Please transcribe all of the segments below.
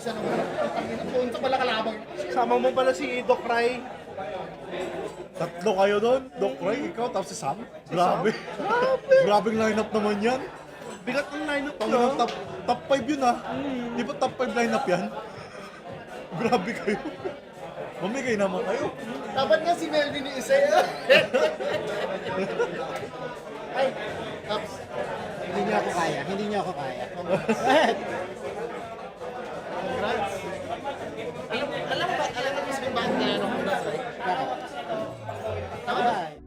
isa naman. Punta pala kalabang. Sama mo pala si Doc Ray. Tatlo kayo doon? Doc Ray, ikaw, tapos si Sam? Grabe. Grabing lineup naman yan. Bigat ng lineup Pang no? top 5 yun ah. Di ba top 5 lineup yan? Grabe kayo. Mamigay naman kayo. Dapat nga si Melvin ni isa yun. Ay, Caps. Hindi niyo ako kaya. Hindi niyo ako kaya. Congrats. Alam mo kasi kung bakit kaya nung una, right? Bakit? Tama ba? Bye.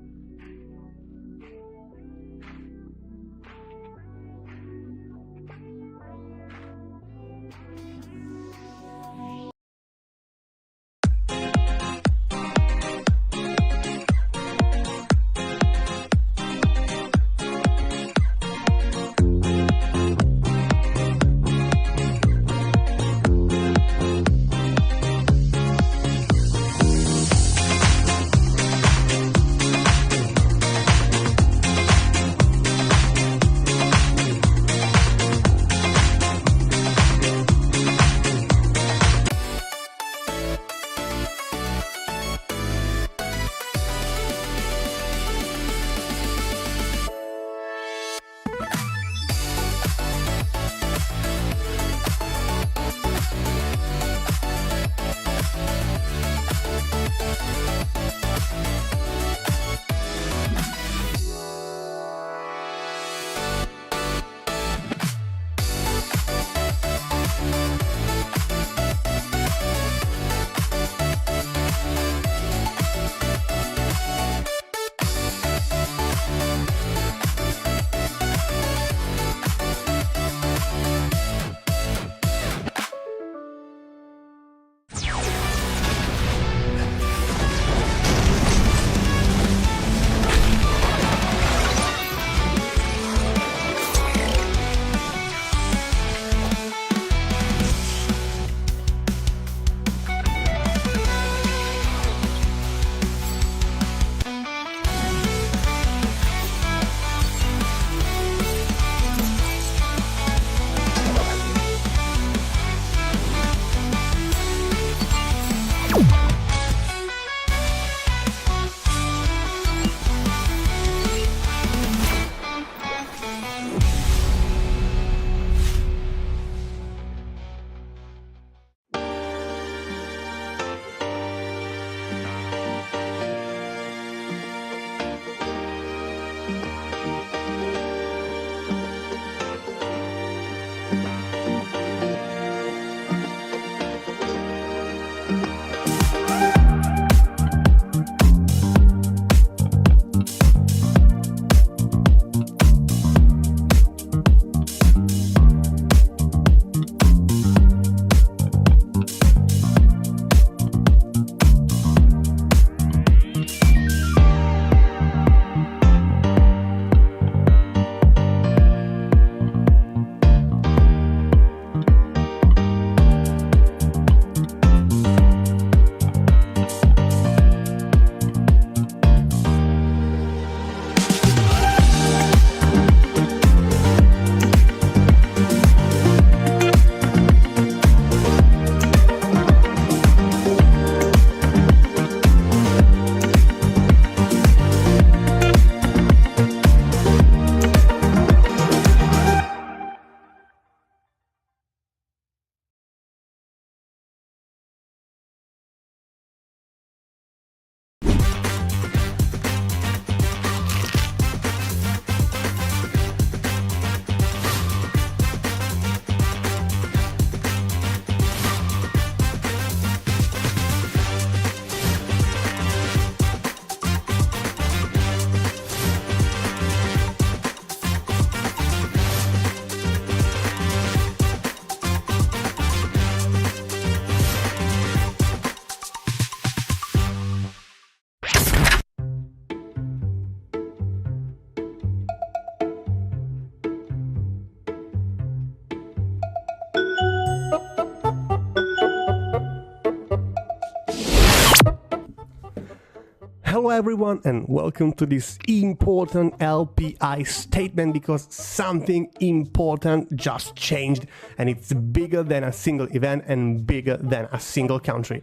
Hello everyone and welcome to this important LPI statement, because something important just changed and it's bigger than a single event and bigger than a single country.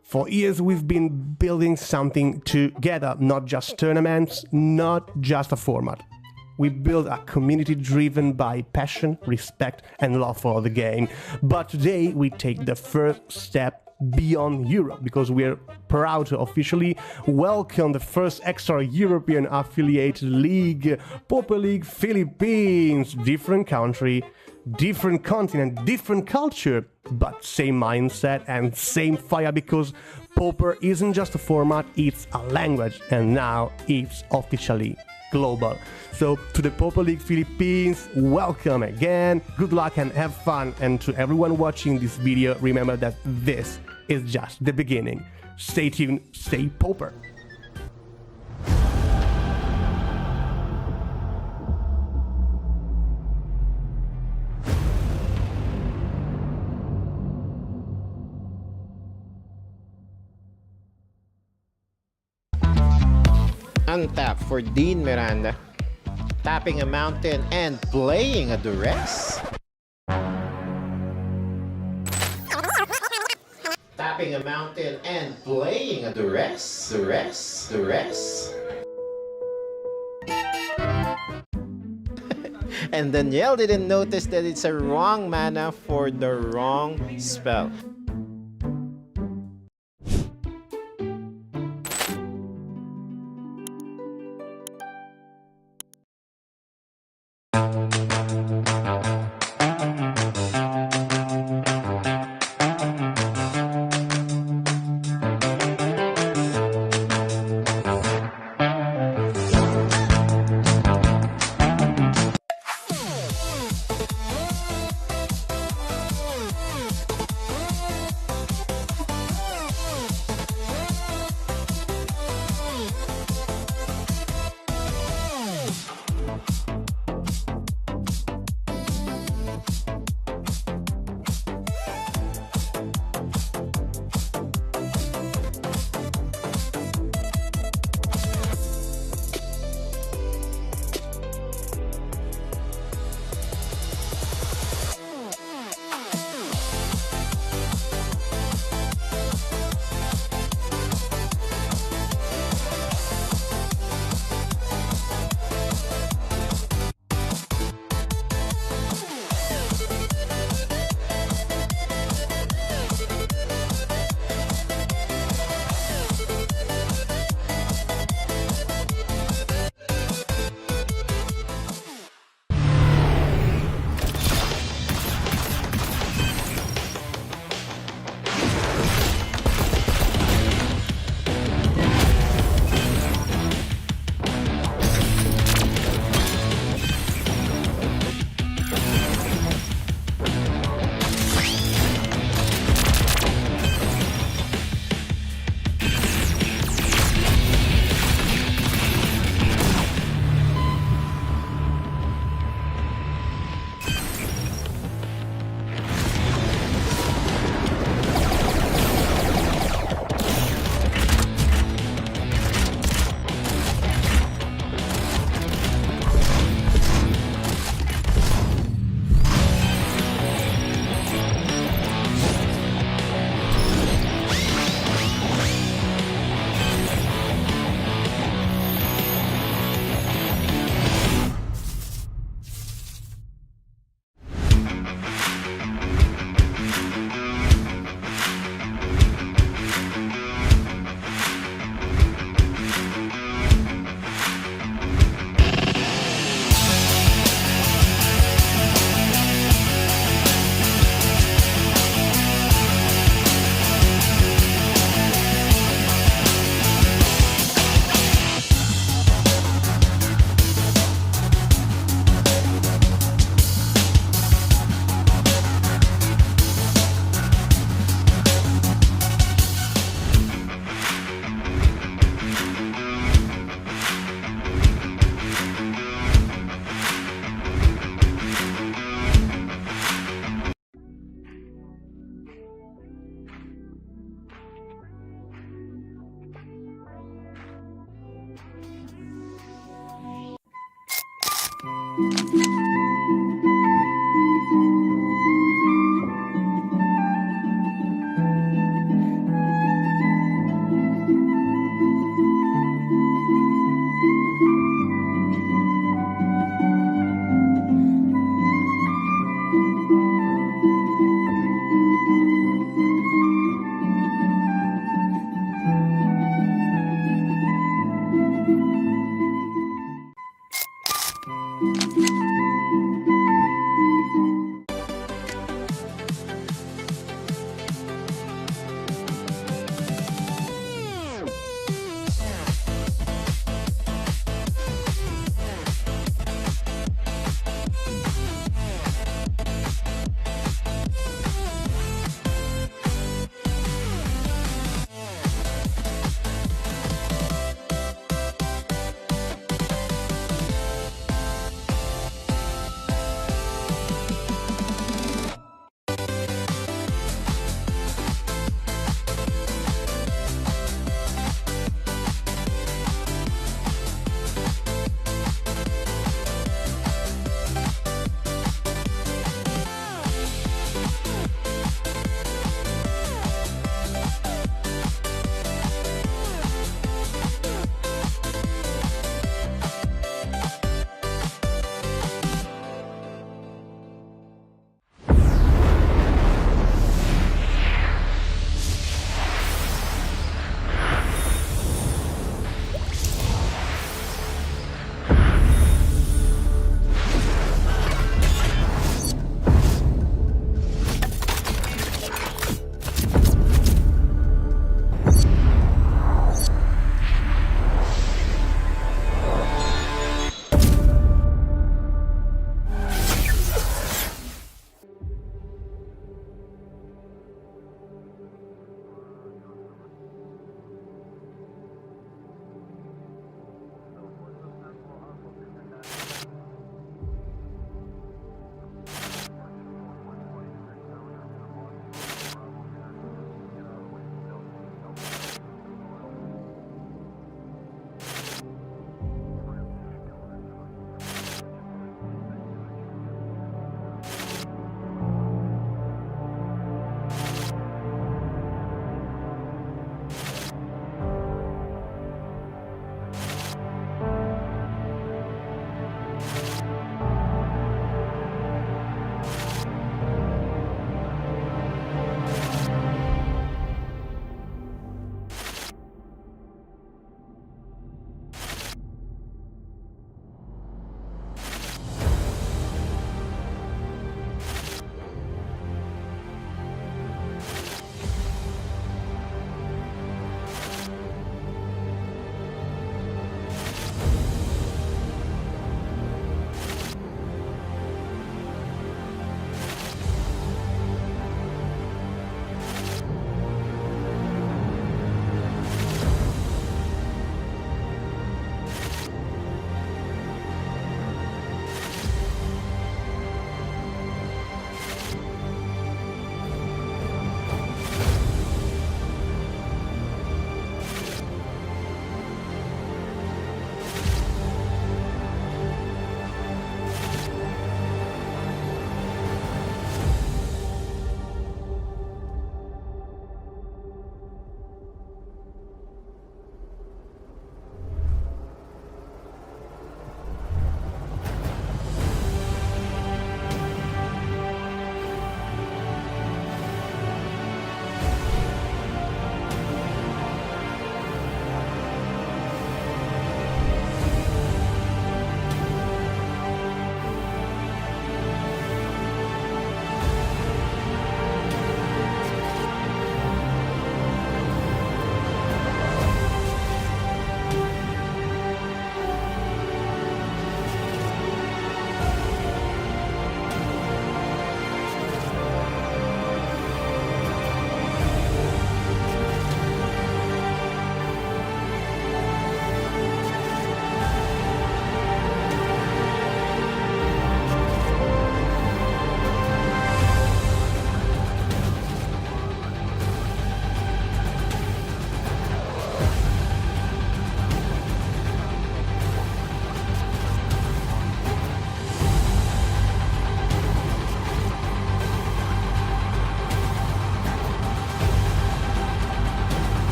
For years we've been building something together, not just tournaments, not just a format. We build a community driven by passion, respect and love for the game. But today we take the first step beyond Europe, because we're proud to officially welcome the first extra European affiliated league, Poker League Philippines. Different country, different continent, different culture, but same mindset and same fire, because poker isn't just a format, it's a language, and now it's officially global. So to the Poker League Philippines, welcome again, good luck and have fun. And to everyone watching this video, remember that this is just the beginning. Stay tuned, stay poker. Untap for Dean Miranda, tapping a mountain and playing a duress. Tapping a mountain and playing a duress. And Danielle didn't notice that it's a wrong mana for the wrong spell.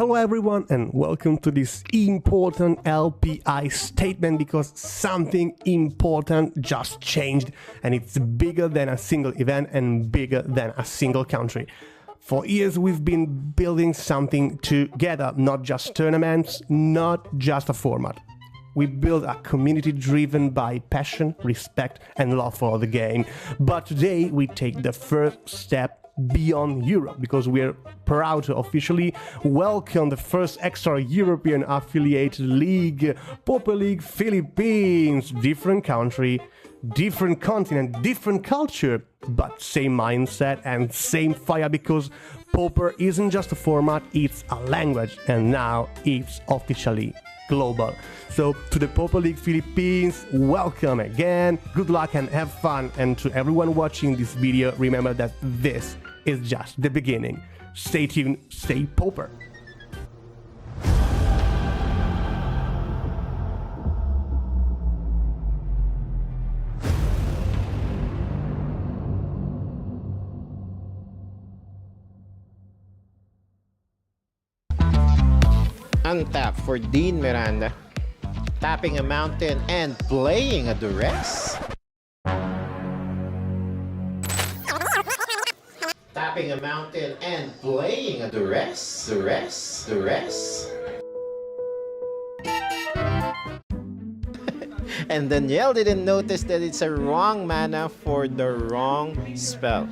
Hello everyone and welcome to this important LPI statement because something important just changed and it's bigger than a single event and bigger than a single country. For years we've been building something together, not just tournaments, not just a format. We build a community driven by passion, respect and love for the game. But today we take the first step beyond Europe because we're proud to officially welcome the first extra European affiliated league, Plph League Philippines. Different country, different continent, different culture, but same mindset and same fire because Plph isn't just a format, it's a language and now it's officially global. So to the Plph League Philippines, welcome again, good luck and have fun, and to everyone watching this video, remember that this is just the beginning. Stay tuned, stay Plph. Untap for Dean Miranda. Tapping a mountain and playing a duress. Tapping a mountain and playing a duress. And Danielle didn't notice that it's a wrong mana for the wrong spell.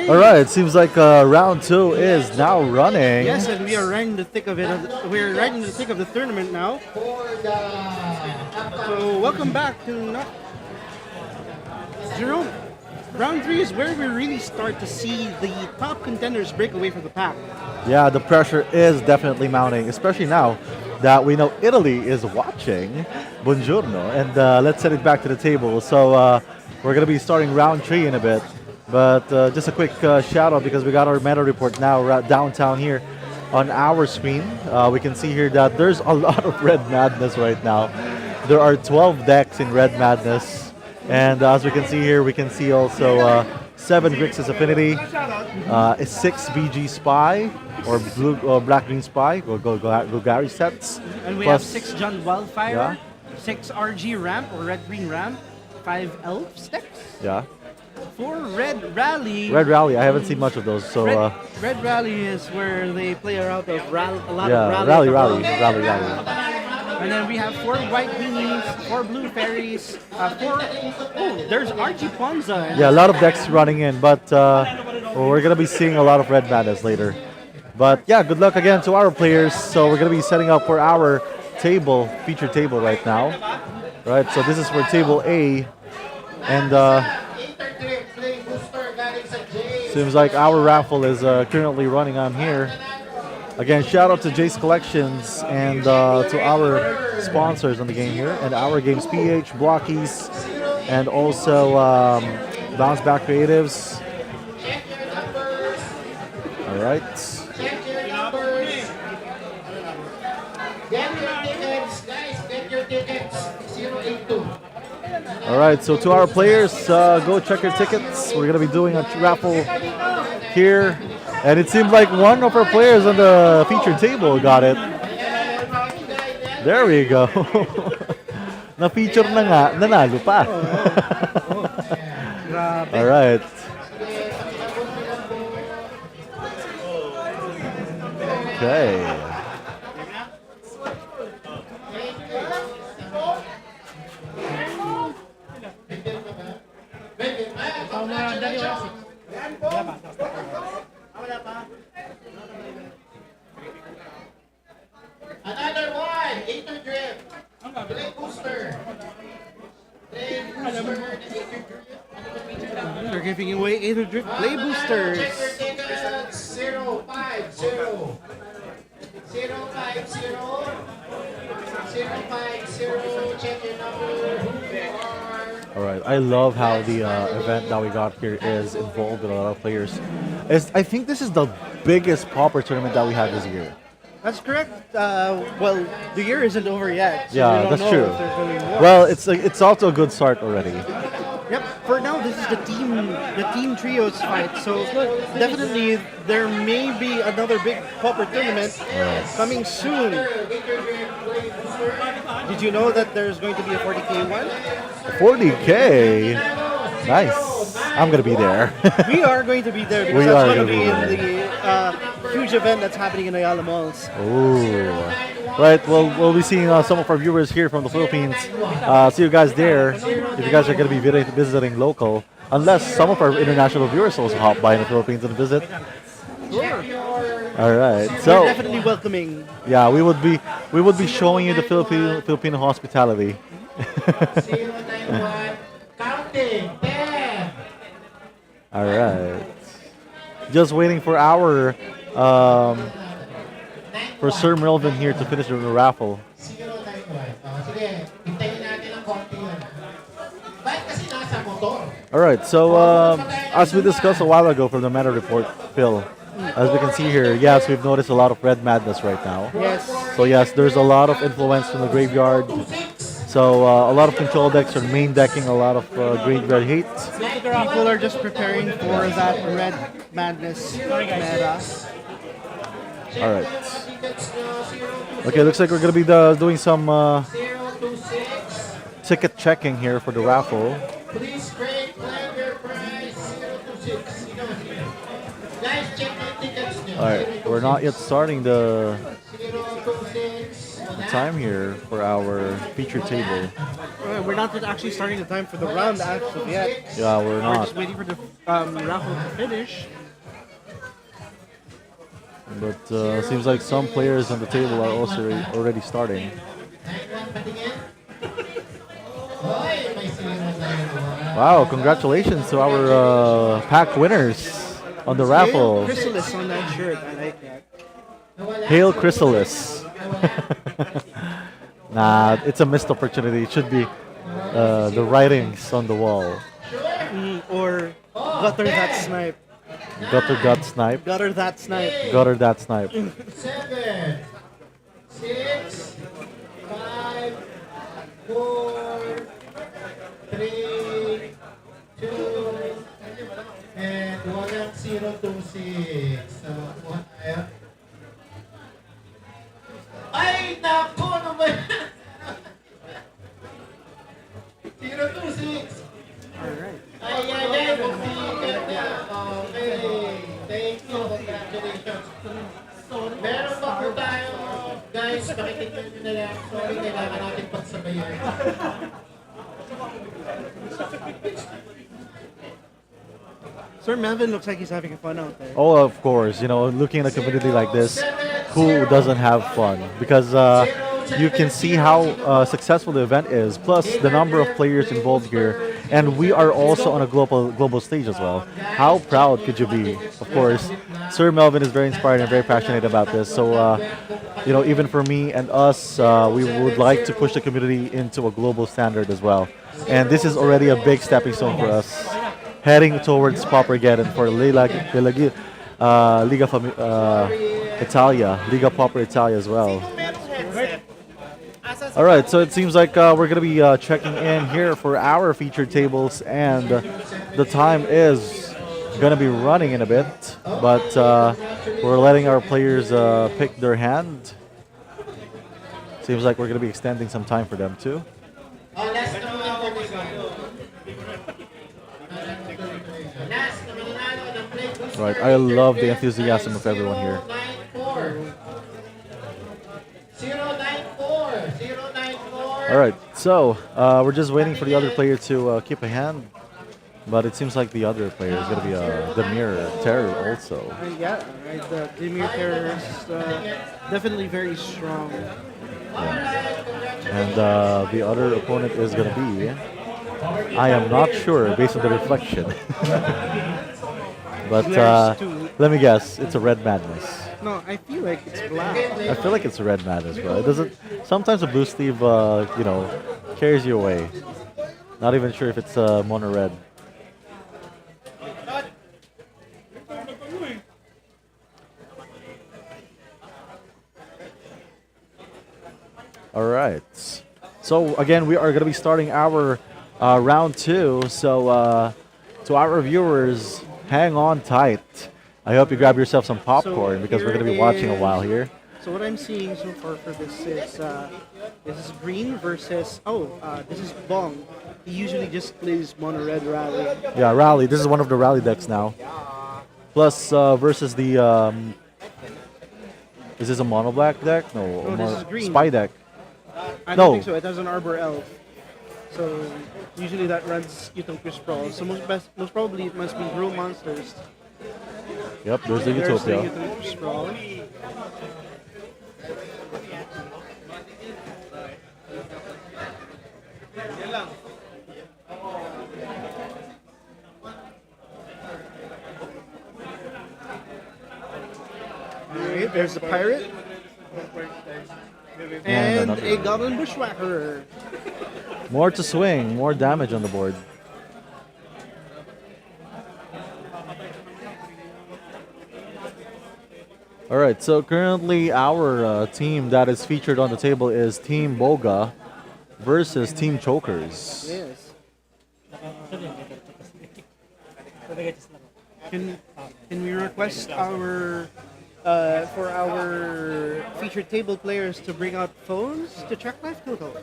Alright, it seems like round 2 is now running. Yes, and we are right in the thick of it. We're right in the thick of the tournament now. So welcome back to Jerome. Round 3 is where we really start to see the top contenders break away from the pack. Yeah, the pressure is definitely mounting, especially now that we know Italy is watching. Buongiorno, and let's send it back to the table. So we're going to be starting round 3 in a bit. But just a quick shout out because we got our meta report now downtown here on our screen. We can see here that there's a lot of Red Madness right now. There are 12 decks in Red Madness. And as we can see here, we can see also 7 Grixis Affinity, 6 BG Spy, or blue Black Green Spy, Gary sets. And we plus, have 6 John Wildfire, yeah. 6 RG Ramp or Red Green Ramp, 5 Elf Steps. Yeah. 4 Red Rally. Red Rally, I haven't seen much of those, so... Red Rally is where they play around a lot yeah, of Rally. And then we have 4 White Beanies, 4 Blue Fairies, 4... Oh, there's RG Ponza. Yeah, a lot of decks running in, but we're going to be seeing a lot of Red Madness later. But yeah, good luck again to our players. So we're going to be setting up for our table, feature table right now. Right, so this is for table A, and seems like our raffle is currently running on here. Again, shout out to Jace Collections and to our sponsors on the game here, and our games PH, Blockies, and also Bounce Back Creatives. All right. Check your numbers. Get your tickets, guys. Get your tickets. 082. All right, so to our players, go check your tickets. We're gonna be doing a raffle here, and it seems like one of our players on the featured table got it. There we go. Na-feature na nga, nanalo pa. All right. Okay. Another one. Eater drip. Play booster. Play booster. They're giving away Aether Drift Play Boosters. Check your tickets. 050. 050. 050. Check your number. Who you are. All right. I love how the event that we got here is involved with a lot of players. I think this is the biggest Pauper tournament that we had this year. That's correct. Well, the year isn't over yet. So Yeah, we don't that's know true. if there's gonna be more. Well, it's also a good start already. Yep. For now, this is the team trios fight. So definitely there may be another big Pauper tournament coming soon. Did you know that there's going to be a 40K one? 40K. Nice. I'm gonna be there. We are going to be there because We that's are going to gonna be be in the huge event that's happening in Ayala Malls. Ooh. Right. Well, we'll be seeing some of our viewers here from the Philippines. See you guys there. If you guys are gonna be visiting local, unless some of our international viewers also hop by in the Philippines and visit. All right. We're So definitely welcoming. yeah, we would be showing you the Filipino hospitality. 091. Counting. 10. All right. Just waiting for our for Sir Melvin here to finish the raffle. 091. Sige, hintayin natin ang konti yun. Bakit kasi nasa motor? All right. So as we discussed a while ago from the meta report, Phil, as we can see here, yes, we've noticed a lot of red madness right now. Yes. So yes, there's a lot of influence from the graveyard. So a lot of control decks are main decking a lot of graveyard hate. People are just preparing for that red madness meta. All right. Okay, looks like we're gonna be doing some 026. ticket checking here for the raffle. Please create plan your price. 026. Guys, check your tickets nyo. All right, we're not yet starting the 026. time here for our feature table. We're not actually starting the time for the round as of yet. Yeah, we're We're not. just waiting for the raffle to finish. But seems like some players on the table are also already starting. 91 patingin. Hoy, may siniwan tayo. Wow, congratulations to our pack winners on the raffle. Chrysalis on that shirt. I like that. Hail Chrysalis. Nah, it's a missed opportunity. It should be the writings on the wall. Or gutter that snipe. Gutter gut snipe. Gutter that snipe. Gutter that snipe. 7, 6, 5, 4, 3, 2, and walang 026. So, kuha tayo. Ay, naku, ano ba yan? 026. Alright. Ay, ay, ay, magsikat na. Okay. Thank you. Congratulations. Meron pa po tayo. Guys, pakitignan nyo na lang. Sorry, kailangan natin pagsabayan. Sir Melvin looks like he's having fun out there. Oh, of course. You know, looking at a community like this, who doesn't have fun? Because you can see how successful the event is, plus the number of players involved here. And we are also on a global stage as well. How proud could you be? Of course, Sir Melvin is very inspired and very passionate about this. So, even for me and us, we would like to push the community into a global standard as well. And this is already a big stepping stone for us, heading towards Paupergeddon for Liga Pauper Italia as well. All right, so it seems like we're going to be checking in here for our featured tables, and the time is going to be running in a bit, but we're letting our players pick their hand. Seems like we're going to be extending some time for them too. Right, I love the enthusiasm of everyone here. 094. All right, so we're just waiting for the other player to keep a hand, but it seems like the other player is going to be Demir Terror also. Yeah, right. The Demir Terror is definitely very strong. Yeah. And the other opponent is going to be, I am not sure based on the reflection. But let me guess, it's a Red Madness. No, I feel like it's black. I feel like it's a Red Madness, bro. It doesn't. Sometimes a blue sleeve, carries you away. Not even sure if it's mono red. All right. So again, we are going to be starting our round 2. So to our viewers, hang on tight. I hope you grab yourself some popcorn because we're going to be watching a while here. So what I'm seeing so far for this is green versus this is Bong. He usually just plays mono red rally. Yeah, rally. This is one of the rally decks now. Plus versus the is this a mono black deck? No, No, this is green. Spy deck. I No. don't think so. It has an Arbor Elf. So usually that runs Utopia Sprawl. So most probably it must be Grow Monsters. Yep, there's the There's the Utopia. Utopia Sprawl. Alright, there's the Pirate. And another a one. Goblin Bushwhacker. More to swing, more damage on the board. All right, so currently our team that is featured on the table is Team Boga versus Team Chokers. Yes. Can we request our for our featured table players to bring out phones to check life totals?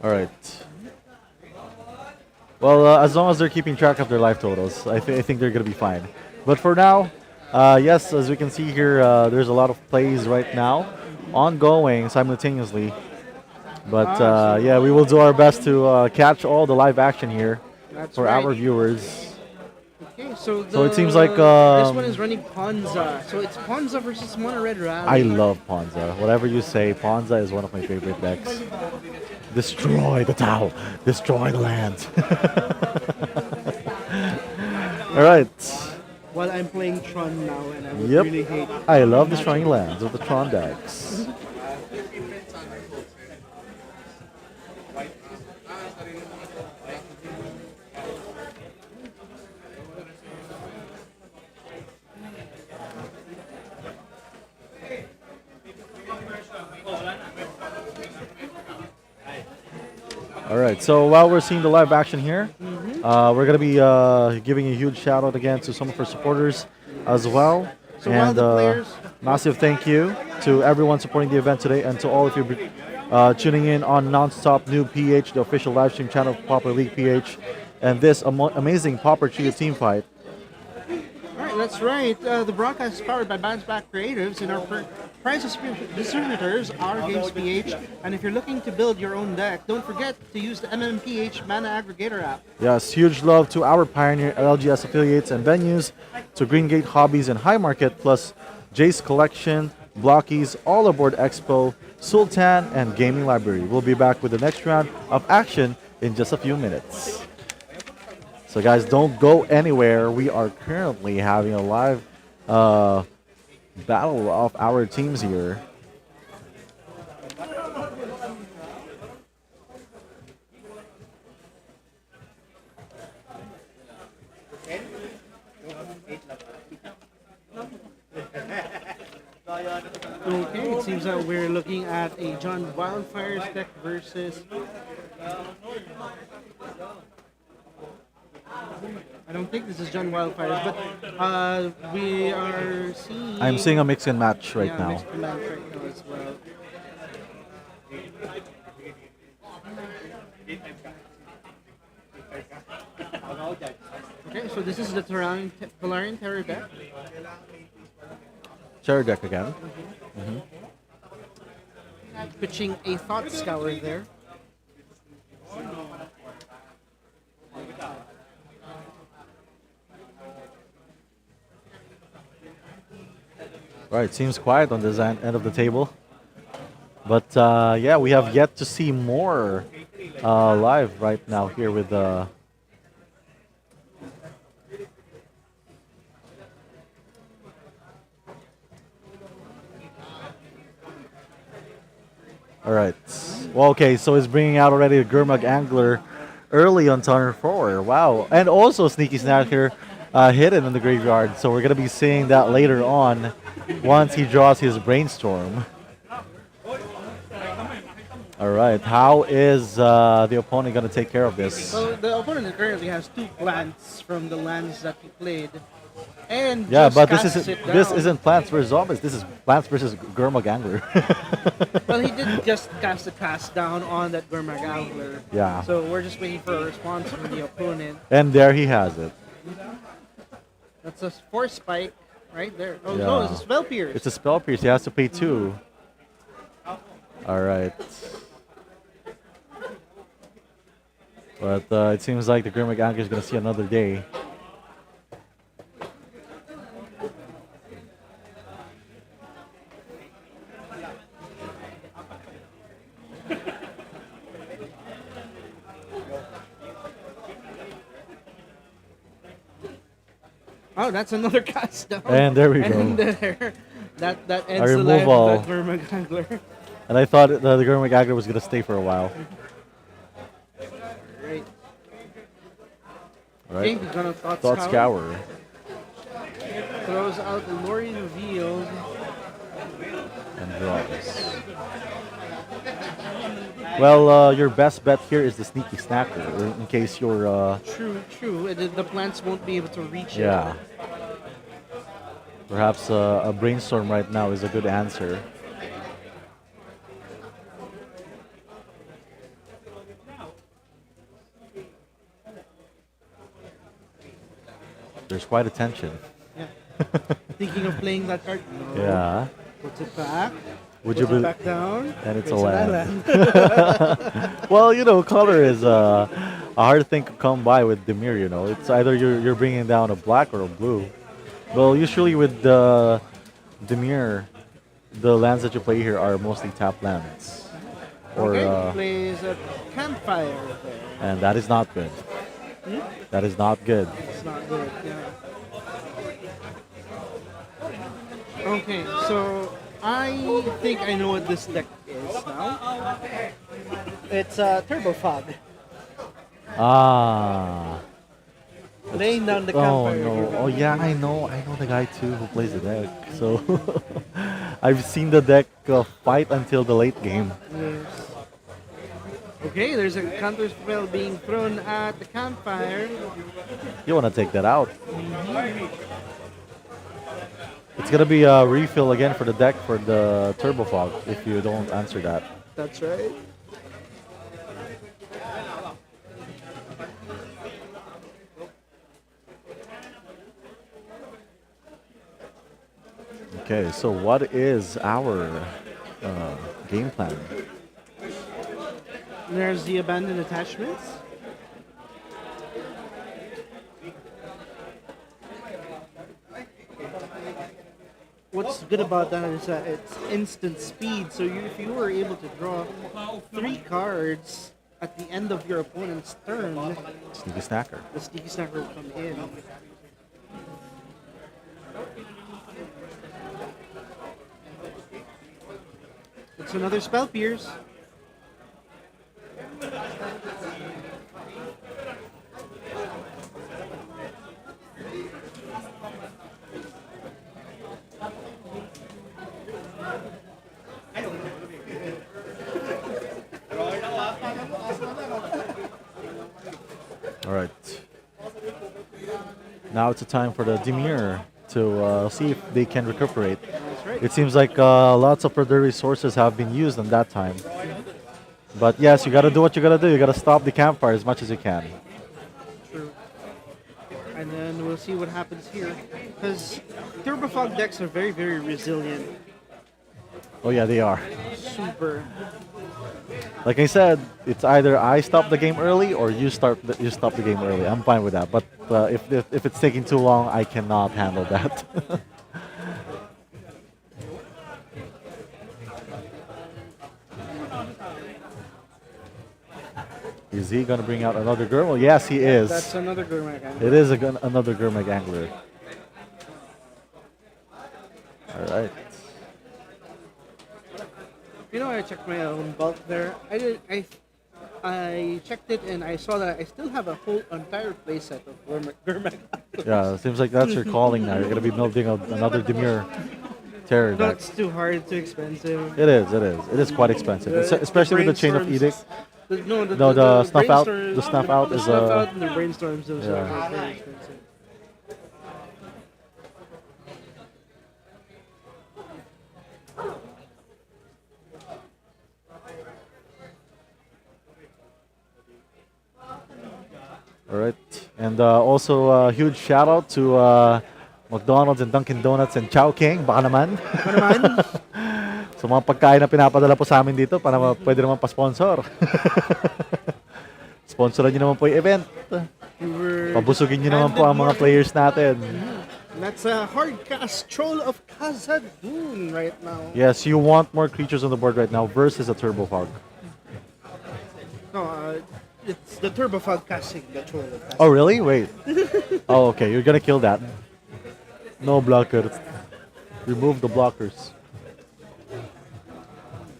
All right. Well, as long as they're keeping track of their life totals, I think they're going to be fine. But for now, yes, as we can see here, there's a lot of plays right now, ongoing simultaneously. But yeah, we will do our best to catch all the live action here That's for right. our viewers. Okay, so it seems like, this one is running Ponza. So it's Ponza versus Mono Red Rally. I love Ponza. Whatever you say, Ponza is one of my favorite decks. Destroy the Tau. Destroy the land. All right. Well, I'm playing Tron now, and I would Yep. really hate. I love destroying lands with the Tron decks. All right, so while we're seeing the live action here, we're going to be giving a huge shout out again to some of our supporters as well. So while and the players- massive thank you to everyone supporting the event today and to all of you tuning in on Nonstop New PH, the official live stream channel of Pauper League PH, and this amazing Pauper Trio team fight. All right, that's right. The broadcast is powered by Bounce Back Creatives, and our prize distributors are GamesPH, and if you're looking to build your own deck, don't forget to use the MMPH Mana Aggregator app. Yes, huge love to our Pioneer LGS affiliates and venues, to Greengate Hobbies and High Market, plus Jace Collection, Blockies, All Aboard Expo, Sultan, and Gaming Library. We'll be back with the next round of action in just a few minutes. So guys, don't go anywhere. We are currently having a live battle of our teams here. Okay, it seems that we're looking at a John Wildfire's deck versus. I don't think this is John Wildfire's, but we are seeing. I'm seeing a mix and match right yeah, now. mixed match right now as well. Okay, so this is the Valarian Terror deck. Cherry deck again. Pitching a Thought Scour there. Right, seems quiet on this end of the table. But yeah, we have yet to see more live right now here with All right. Well, okay, so he's bringing out already a Gurmag Angler early on turn 4. Wow. And also Sneaky Snacker hidden in the graveyard. So we're going to be seeing that later on once he draws his Brainstorm. All right. How is the opponent going to take care of this? So the opponent currently has 2 plants from the lands that he played. And Yeah, just but this casts isn't it this down. isn't Plants vs Zombies. This is Plants versus Gurmag Angler. Well, he did just cast a cast down on that Gurmag Angler. Yeah. So we're just waiting for a response from the opponent. And there he has it. That's a Force Spike right there. Oh Yeah. no, it's a Spell Pierce. It's a Spell Pierce. He has to pay 2. All right. But it seems like the Gurmag Angler is going to see another day. Oh, that's another cast down. And there we go. And there, that ends A the life removal. of that Gurmag Angler. And I thought the Gurmag Angler was going to stay for a while. Right. All right. Okay, he's gonna Thought Thought Scour. Scour. Throws out the Lori Revealed. And draws. Well, your best bet here is the Sneaky Snacker, in case you're... True. The plants won't be able to reach yeah. it. Perhaps a Brainstorm right now is a good answer. There's quite a tension. Yeah. Thinking of playing that card? No. Yeah. Puts it back. Would Puts you it believe? back down. And it's a Creates land. island. Well, you know, color is a hard thing to come by with Demir. You know, it's either you're bringing down a black or a blue. Well, usually with the Demir, the lands that you play here are mostly tap lands, or Okay, plays a Campfire there. and that is not good. That is not good. It's not good, yeah. Okay, so I think I know what this deck is now. It's Turbo Fog. Ah. Laying down the Oh Campfire. no! Oh yeah, I know the guy too who plays the deck. So I've seen the deck fight until the late game. Yes. Okay, there's a counter spell being thrown at the Campfire. You want to take that out? It's gonna be a refill again for the deck for the Turbo Fog if you don't answer that. That's right. Okay, so what is our game plan? There's the abandoned attachments. What's good about that is that it's instant speed. So if you were able to draw 3 cards at the end of your opponent's turn, Sneaky Snacker. the sneaky snacker will come in. It's another spell pierce. All right. Now it's a time for the Demir to see if they can recuperate. That's right. It seems like lots of other resources have been used in that time. But yes, you gotta do what you gotta do. You gotta stop the campfire as much as you can. True. And then we'll see what happens here. Because Turbo Fog decks are very, very resilient. Oh yeah, they are. Super. Like I said, it's either I stop the game early or you stop the game early. I'm fine with that. But if it's taking too long, I cannot handle that. Is he gonna bring out another Gurmag? Yes, he is. That's another good one. It is another Gurmag Angler. All right. You know, I checked my own bulk there. I checked it and I saw that I still have a whole entire playset of Gurmag. Yeah, it seems like that's your calling now. You're gonna be building another Demir Terror deck. That's too hard, too expensive. It is. It is quite expensive, especially with the Chain of brainstorms- Edict. The snuff out- brainstorm- the snuff out the is, snuff out and the brainstorms. Those yeah. are very expensive. All right, and also a huge shout out to McDonald's and Dunkin' Donuts and Chowking, baka naman. Ano naman? Sa mga pagkain na pinapadala po sa amin dito para pwede naman pa-sponsor. Sponsoran nyo naman po yung event. Pabusugin nyo naman po ang mga players natin. That's a hard cast troll of Khazad-dûm right now. Yes, you want more creatures on the board right now versus a Turbo Fog. No, it's the Turbo Fog casting the troll of Khazad. Oh, really? Wait. Oh, okay. You're gonna kill that. No blockers. Remove the blockers.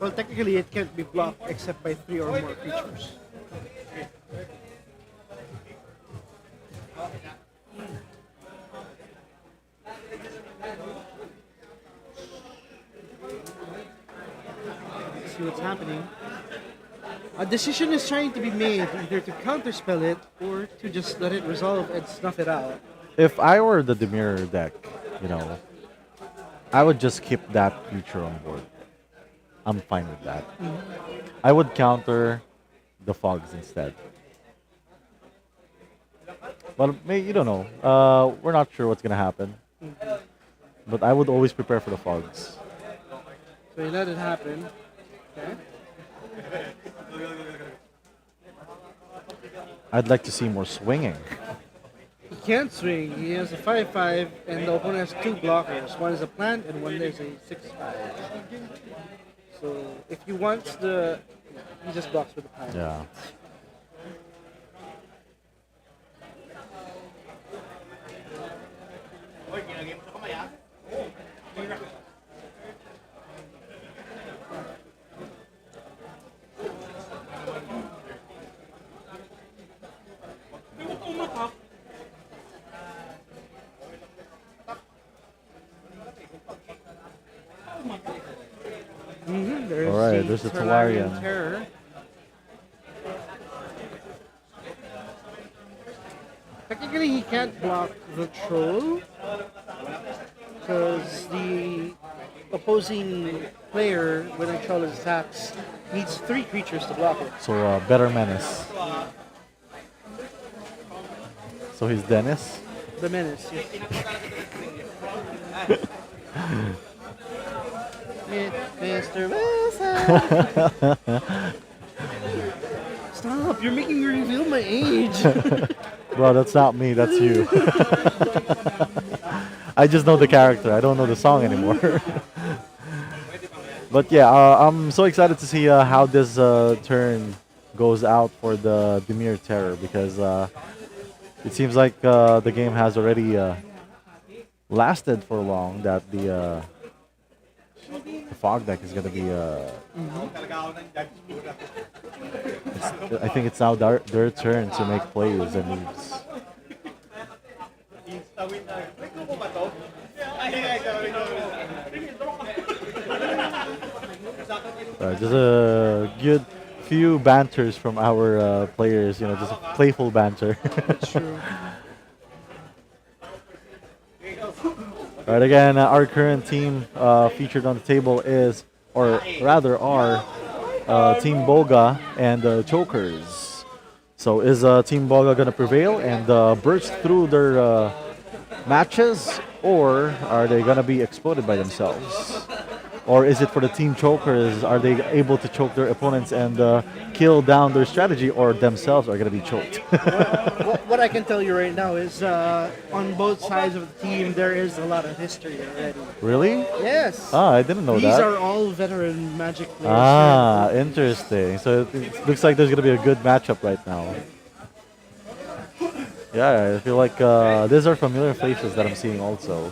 Well, technically, it can't be blocked except by 3 or more creatures. See what's happening. A decision is trying to be made either to counterspell it or to just let it resolve and snuff it out. If I were the Demir deck, I would just keep that creature on board. I'm fine with that. I would counter the fogs instead. But you don't know. We're not sure what's gonna happen. But I would always prepare for the fogs. So you let it happen. Okay. I'd like to see more swinging. He can't swing. He has a 5/5, and the opponent has 2 blockers. One is a plant, and one is a 6/5. So if he wants he just blocks with the plant. Yeah. All right, there's the Tolarian. Terror. Technically, he can't block the troll because the opposing player, when a troll attacks, needs 3 creatures to block it. So better menace. So he's Dennis. The menace. Yes. Mr. Wilson. Stop! You're making me reveal my age. Bro, that's not me. That's you. I just know the character. I don't know the song anymore. But yeah, I'm so excited to see how this turn goes out for the Demir Terror because it seems like the game has already lasted for long that the fog deck is gonna be. I think it's now their turn to make plays and moves. Just a good few banters from our players, just a playful banter. True. Right, again, our current team featured on the table is, or rather are, Team Boga and Chokers. So is Team Boga going to prevail and burst through their matches, or are they going to be exploded by themselves? Or is it for the Team Chokers? Are they able to choke their opponents and kill down their strategy, or themselves are going to be choked? What I can tell you right now is on both sides of the team, there is a lot of history already. Really? Yes. Ah, I didn't know These that. are all veteran Magic players. Ah, interesting. So it looks like there's going to be a good matchup right now. Yeah, I feel like these are familiar faces that I'm seeing also.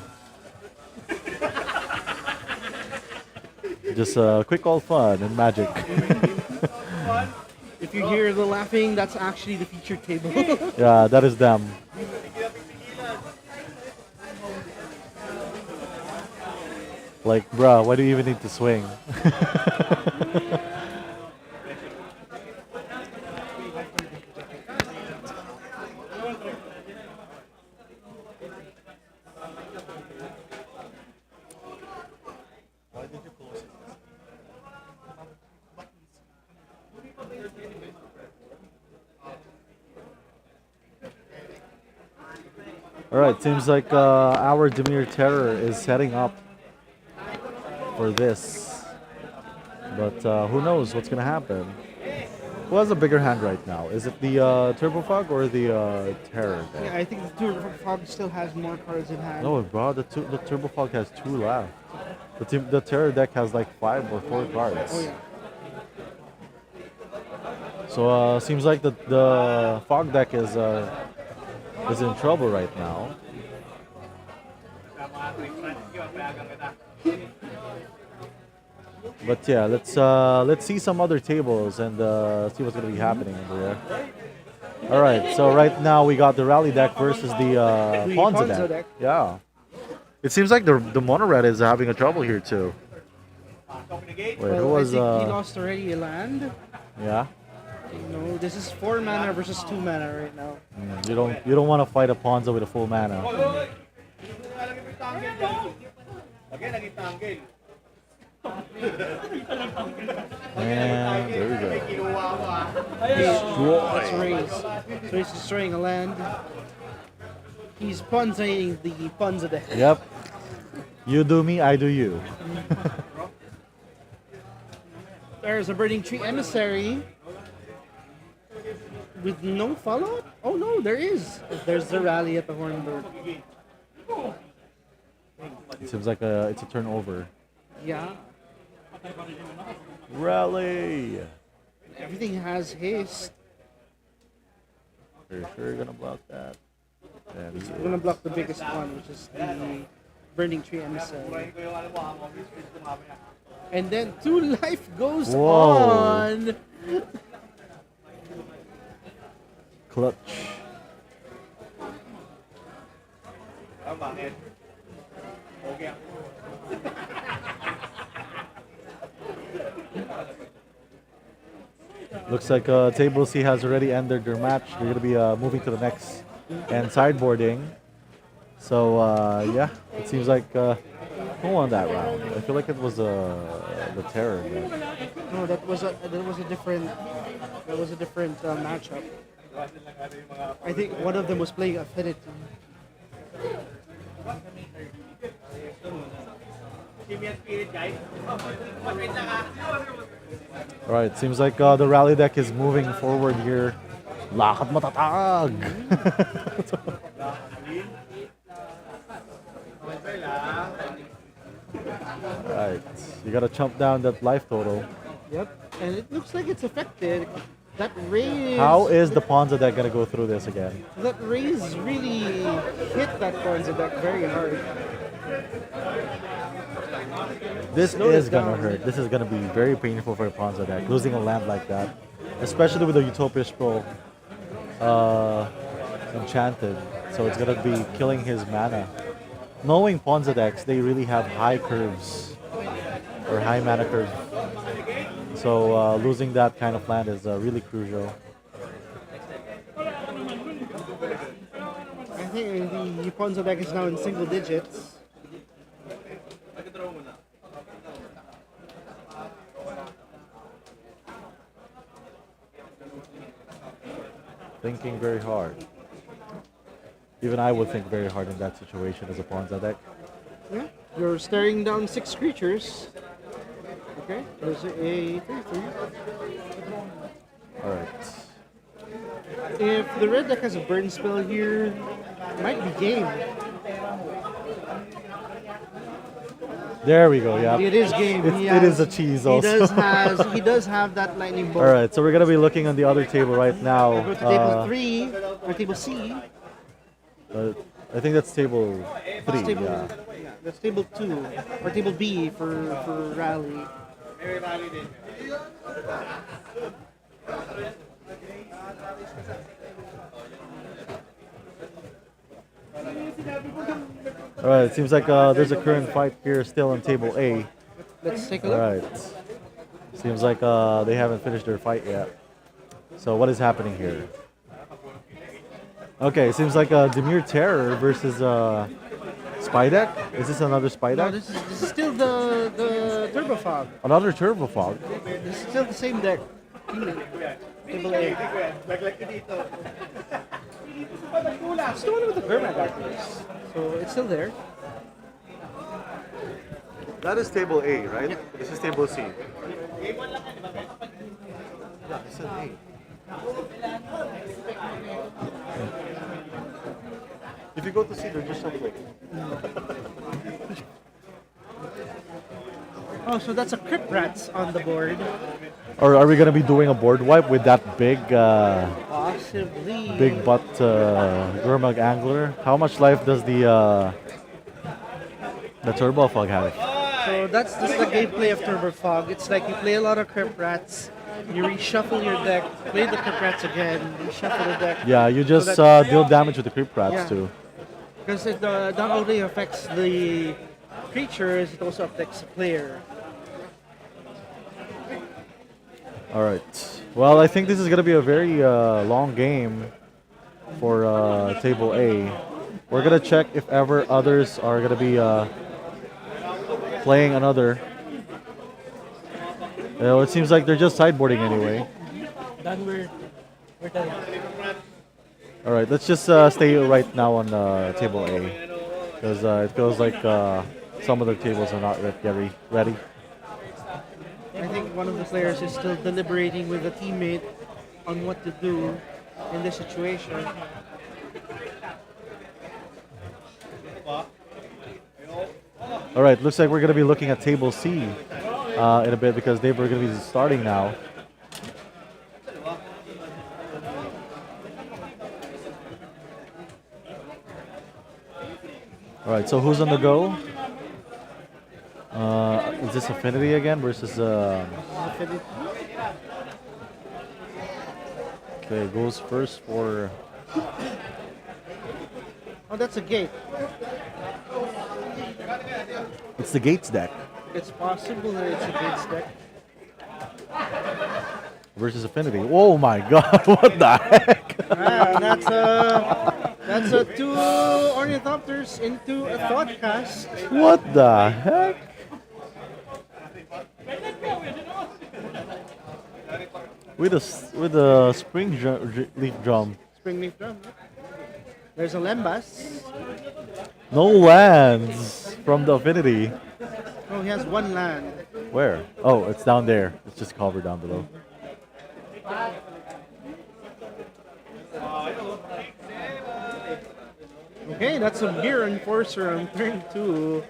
Just quick all fun and magic. If you hear the laughing, that's actually the featured table. Yeah, that is them. Like, bruh, why do you even need to swing? Alright, seems like our Demir Terror is setting up for this. But who knows what's gonna happen? Who has a bigger hand right now? Is it the Turbo Fog or the Terror deck? Yeah, I think the Turbo Fog still has more cards in hand. No, bro, the Turbo Fog has 2 left. The Terror deck has like 5 or 4 cards. Oh yeah. So seems like the Fog deck is in trouble right now. But yeah, let's see some other tables and see what's gonna be happening over there. All right, so right now we got the Rally deck versus the Ponza Ponza deck. deck. Yeah, it seems like the Mono Red is having a trouble here too. Wait, who Well, was? I think he lost already a land. Yeah. No, this is 4 mana versus 2 mana right now. You don't want to fight a Ponza with a full mana. And there we go. Let's raise. So he's destroying a land. He's Ponzaing the Ponza deck. Yep. You do me, I do you. There's a Burning Tree Emissary with no follow-up? Oh no, there is. There's the Rally at the Hornbird. It seems like it's a turnover. Yeah. Rally. Everything has haste. Are you sure you're gonna block that? And he I'm gonna is. block the biggest one, which is the Burning Tree Emissary. And then 2 life goes Whoa. on. Clutch. Looks like Table C has already ended their match. They're going to be moving to the next and sideboarding. So, yeah, it seems like who won that round? I feel like it was the Terror. But No, that was a different matchup. I think one of them was playing Affinity. All right, seems like the rally deck is moving forward here. Lakad matatag. All right, you gotta chump down that life total. Yep. And it looks like it's affected. That raise. How is the Ponza deck gonna go through this again? That raise really hit that Ponza deck very hard. This Slowed is it gonna down. hurt. This is gonna be very painful for a Ponza deck, losing a land like that, especially with the Utopia Scroll enchanted. So it's gonna be killing his mana. Knowing Ponza decks, they really have high curves or high mana curve. So losing that kind of land is really crucial. I think the Ponza deck is now in single digits. Thinking very hard. Even I would think very hard in that situation as a Ponza deck. Yeah. You're staring down 6 creatures. Okay. There's a 3/3. All right. If the red deck has a burn spell here, it might be game. There we go. Yeah. It is game. It is a cheese also. He does have that lightning bolt. All right. So we're gonna be looking on the other table right now. Go to table 3 or table C. I think that's table 3. That's table, Yeah. that's table 2 or table B for rally. All right. It seems like there's a current fight here still on table A. Let's take a All look. right. Seems like they haven't finished their fight yet. So what is happening here? Okay, seems like Demir Terror versus Spy deck. Is this another Spy No, deck? this is still the Turbo Fog. Another Turbo Fog. This is still the same deck. Table A. It's the one with the Gurmag Archers. So it's still there. That is table A, right? This is table C. Yeah, this is A. If you go to C, they're just shuffling. Oh, so that's a Crypt Rats on the board. Or are we gonna be doing a board wipe with that big, Possibly. big butt Gurmag Angler? How much life does the Turbo Fog have? So that's just the gameplay of Turbo Fog. It's like you play a lot of Crypt Rats, you reshuffle your deck, play the Crypt Rats again, reshuffle the deck. Yeah, you just that- deal damage with the Creep Rats Yeah. too. Because it not only affects the creatures, it also affects the player. All right. Well, I think this is gonna be a very long game for table A. We're gonna check if ever others are gonna be playing another. It seems like they're just sideboarding anyway. Then we're done. All right, let's just stay right now on table A, because it feels like some of the tables are not yet ready. I think one of the players is still deliberating with a teammate on what to do in this situation. All right, looks like we're gonna be looking at table C in a bit because they were gonna be starting now. All right, so who's on the go? Is this Affinity again versus? Okay, goes first for. Oh, that's a gate. It's the Gates deck It's possible that it's a gates deck. versus Affinity. Oh my God! What the heck? Ah, that's a 2 Ornithopters into a Thoughtcast. What the heck? With a leaf drum. Springleaf Drum. There's a Lembas. No lands from the Affinity. Oh, he has one land. Where? Oh, it's down there. It's just covered down below. Okay, that's a Beer Enforcer on turn 2.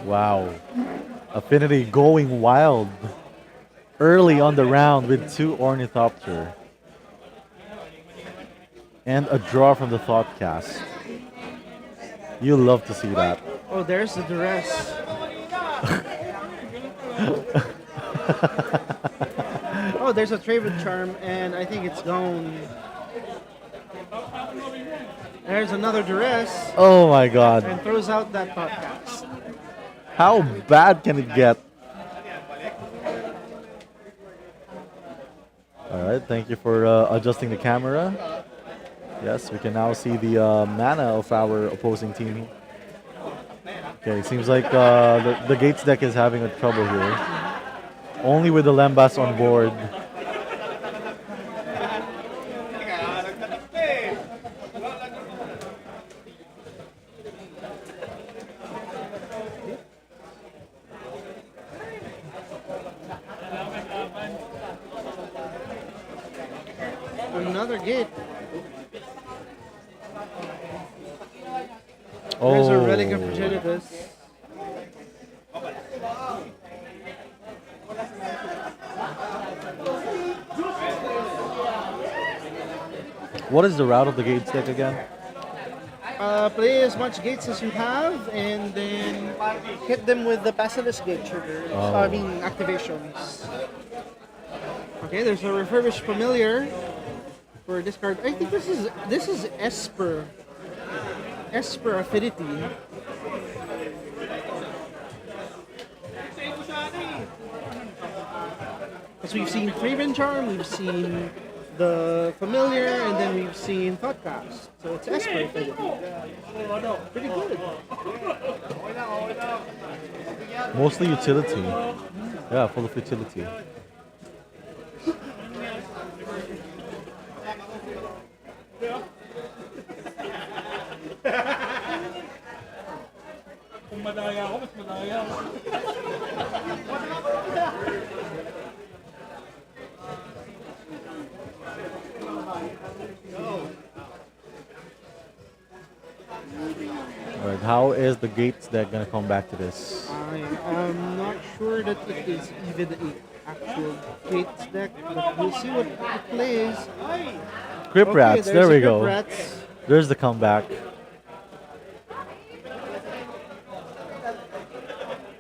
Wow. Affinity going wild early on the round with 2 Ornithopter. And a draw from the Thoughtcast. You love to see that. Oh, there's the duress. Oh, there's a Traven Charm, and I think it's gone. There's another duress, Oh my god. and throws out that podcast. How bad can it get? Alright, thank you for adjusting the camera. Yes, we can now see the mana of our opposing team. Okay, seems like the Gates deck is having a trouble here. Only with the Lembas on board. Another gate. Oh. There's a Relic of Progenitus. What is the route of the Gates deck again? Play as much gates as you have, and then hit them with the Basilisk Gate triggers. I mean, activations. Okay, there's a Refurbished Familiar for discard. I think this is Esper Affinity. Because we've seen Craven Charm, we've seen the Familiar, and then we've seen Thoughtcast. So it's Esper Affinity. Pretty good. Mostly utility. Yeah, full of utility. Alright, how is the Gates deck gonna come back to this? I am not sure that it is even an actual Gates deck, but we'll see what it plays. Crypt Okay, Rats, there's there a we Crypt go. Rats. There's the comeback.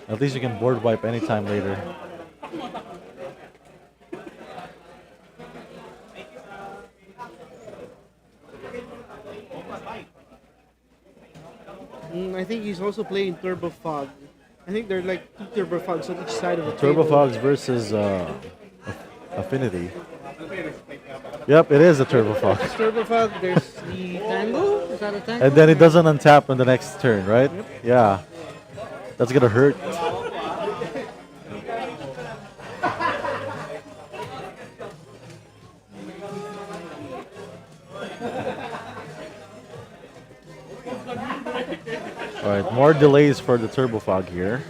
At least you can board wipe anytime later. I think he's also playing Turbo Fog. I think there are like 2 Turbo Fogs on each side of the Turbo table. Fogs versus Affinity. Yep, it is a Turbo Fog. There's Turbo Fog, there's the Tangle. Is that a Tangle? And then it doesn't untap on the next turn, right? Yeah. That's gonna hurt. Alright, more delays for the Turbo Fog here.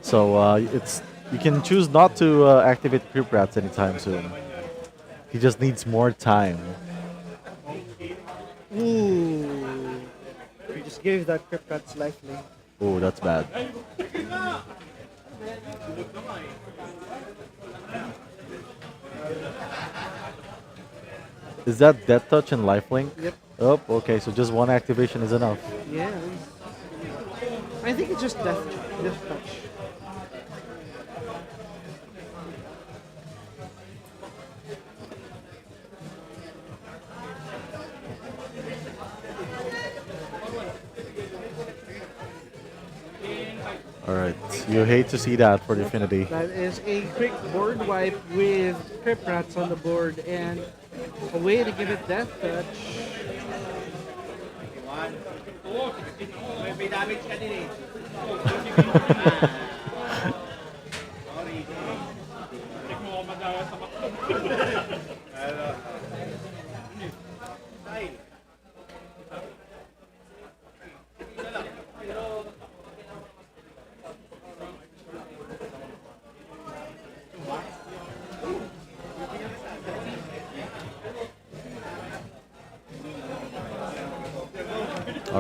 So you can choose not to activate Crypt Rats anytime soon. He just needs more time. Ooh. We just gave that Crypt Rats lifelink. Oh, that's bad. Is that Death Touch and Lifelink? Yep. Oh, okay, so just one activation is enough. Yeah. I think it's just Death Touch. Alright, you hate to see that for the Affinity. That is a quick board wipe with Crypt Rats on the board and a way to give it Death Touch.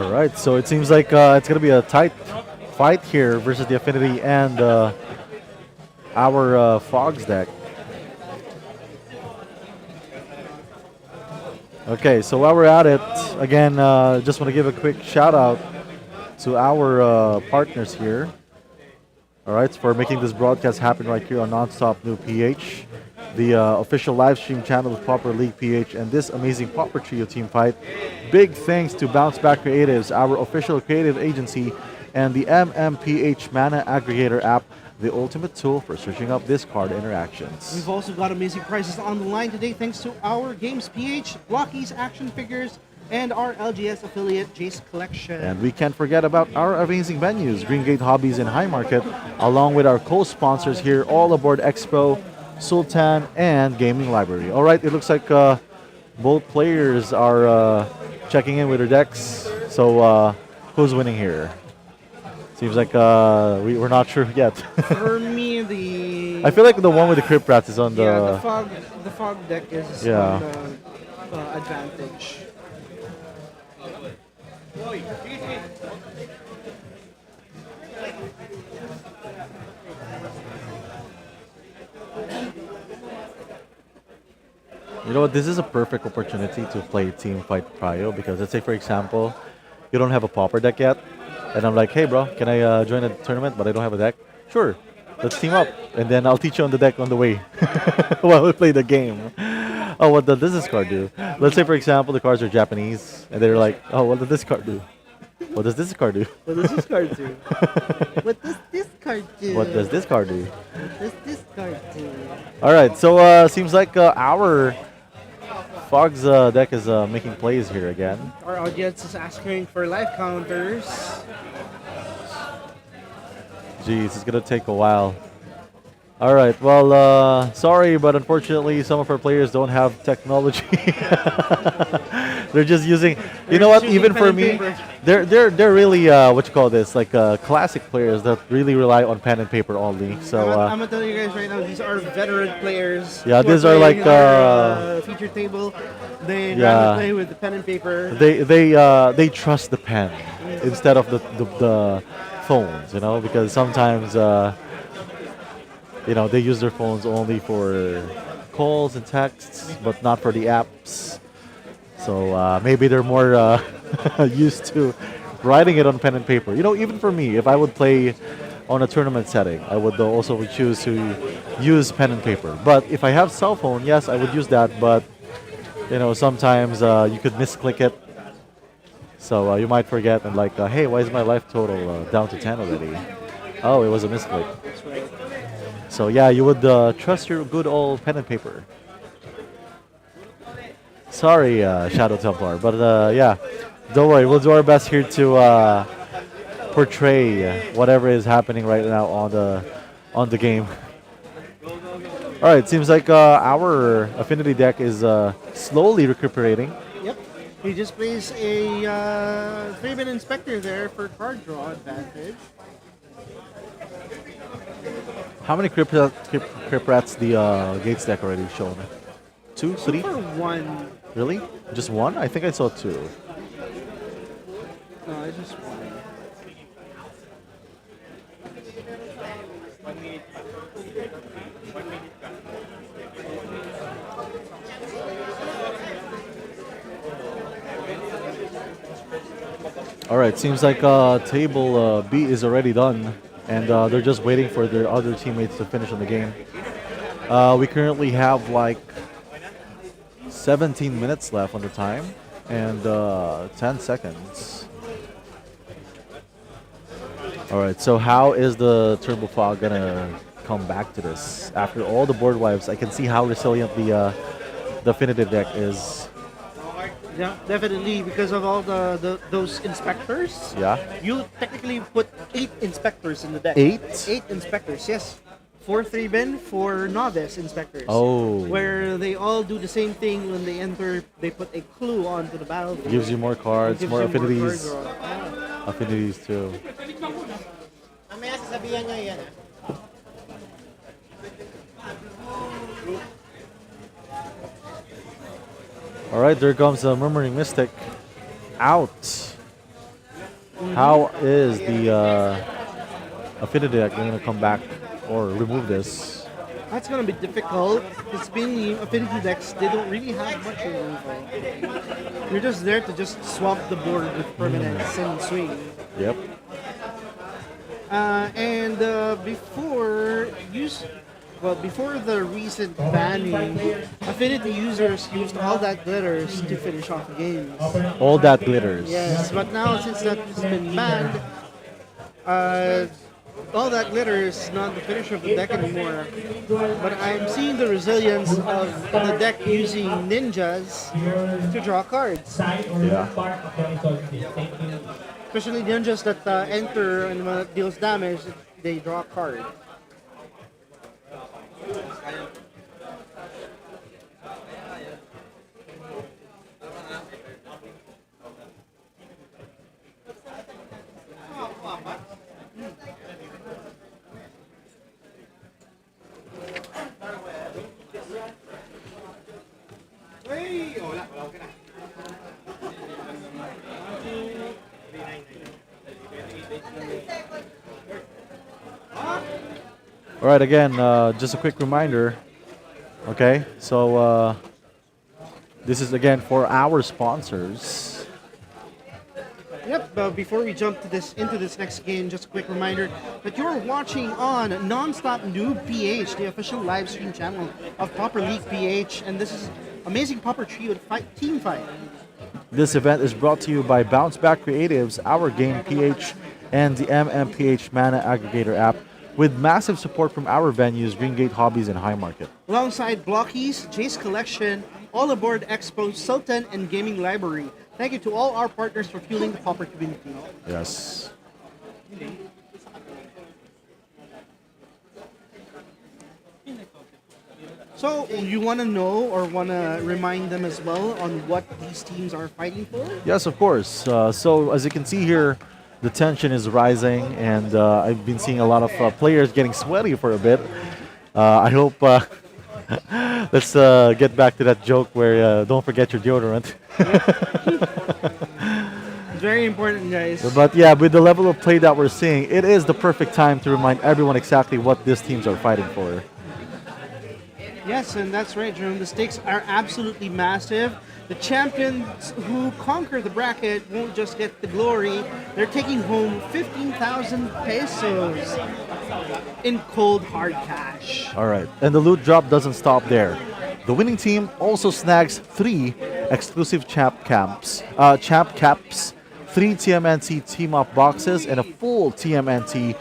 All right, so it seems like it's gonna be a tight fight here versus the Affinity and our Fogs deck. Okay, so while we're at it, again, just want to give a quick shout out to our partners here. All right, for making this broadcast happen right here on Nonstop New PH, the official live stream channel of Pauper League PH, and this amazing Pauper Trio team fight. Big thanks to Bounce Back Creatives, our official creative agency, and the MMPH Mana Aggregator app, the ultimate tool for searching up discard interactions. We've also got amazing prizes on the line today thanks to our Games PH, Blockies Action Figures, and our LGS affiliate, Jace Collection. And we can't forget about our amazing venues, Green Gate Hobbies and High Market, along with our co-sponsors here, All Aboard Expo, Sultan, and Gaming Library. All right, it looks like both players are checking in with their decks. So who's winning here? Seems like we're not sure yet. For me, the I feel like the one with the Crypt Rats is on the... yeah, the fog deck is Yeah. on the advantage. You know what? This is a perfect opportunity to play Team Fight Prio because let's say, for example, you don't have a Pauper deck yet, and I'm like, hey, bro, can I join a tournament, but I don't have a deck? Sure, let's team up, and then I'll teach you on the deck on the way while we play the game. Oh, what does this card do? Let's say, for example, the cards are Japanese, and they're like, oh, what does this card do? What does this card do? What does this card do? What does this card do? What does this card do? What does this card do? All right, so seems like our Fog's deck is making plays here again. Our audience is asking for life counters. Jeez, it's gonna take a while. All right, well, sorry, but unfortunately, some of our players don't have technology. They're just using, you know what? just Even using for pen me, and paper. they're really what you call this, like classic players that really rely on pen and paper only. So I'm gonna tell you guys right now, these are veteran players. Yeah, who these are playing like, our, feature table. They yeah. rather play with the pen and paper. they trust the pen instead of the phones, you know, because sometimes you know, they use their phones only for calls and texts, but not for the apps. So maybe they're more used to writing it on pen and paper. You know, even for me, if I would play on a tournament setting, I would also choose to use pen and paper. But if I have cell phone, yes, I would use that. But you know, sometimes you could misclick it, so you might forget and like, hey, why is my life total down to 10 already? Oh, it was a misclick. So yeah, you would trust your good old pen and paper. Sorry, Shadow Templar, but yeah, don't worry. We'll do our best here to portray whatever is happening right now on the game. All right, seems like our Affinity deck is slowly recuperating. Yep. He just plays a 3-man inspector there for card draw advantage. How many Crypt Rats the Gates deck already shown? 2, 3? For one. Really? Just one? I think I saw 2. No, it's just one. All right, seems like table B is already done, and they're just waiting for their other teammates to finish on the game. We currently have like 17 minutes left on the time, and 10 seconds. All right, so how is the Turbo Fog gonna come back to this? After all the board wipes, I can see how resilient the Definitive deck is. Yeah, definitely because of all those inspectors. Yeah. You technically put 8 inspectors in the deck. 8? 8 inspectors, yes. 4 3-bin, 4 novice inspectors. Oh. Where they all do the same thing when they enter. They put a clue onto the battlefield. Gives you more cards, Gives more you affinities. card draw. Affinities too. Mamaya sasabihan niya yan ah. All right, there comes the Murmuring Mystic out. How is the Affinity deck going to come back or remove this? That's gonna be difficult. It's mainly affinity decks. They don't really have much removal. You're just there to just swamp the board with permanents and swing. Yep. Before the recent banning, affinity users used all that glitters to finish off games. All that glitters. Yes, but now since that's been banned, all that glitter is not the finisher of the deck anymore. But I'm seeing the resilience of the deck using ninjas to draw cards. Yeah. Especially ninjas that enter and when it deals damage, they draw a card. All right, again, just a quick reminder. Okay, so this is again for our sponsors. Yep, before we jump to into this next game, just a quick reminder that you're watching on Nonstop Noob PH, the official live stream channel of Popper League PH, and this is Amazing Popper Trio Team Fight. This event is brought to you by Bounce Back Creatives, Our Game PH, and the MMPH Mana Aggregator app, with massive support from our venues, Greengate Hobbies and High Market. Alongside Blockies, Jace Collection, All Aboard Expo, Sultan, and Gaming Library. Thank you to all our partners for fueling the Popper community. Yes. So, you want to know or want to remind them as well on what these teams are fighting for? Yes, of course. So as you can see here, the tension is rising, and I've been seeing a lot of players getting sweaty for a bit. I hope. Let's get back to that joke where don't forget your deodorant. It's very important, guys. But yeah, with the level of play that we're seeing, it is the perfect time to remind everyone exactly what these teams are fighting for. Yes, and that's right, Jerome. The stakes are absolutely massive. The champions who conquer the bracket won't just get the glory, they're taking home 15,000 pesos in cold hard cash. All right, and the loot drop doesn't stop there. The winning team also snags 3 exclusive champ caps, 3 TMNT team-up boxes, and a full TMNT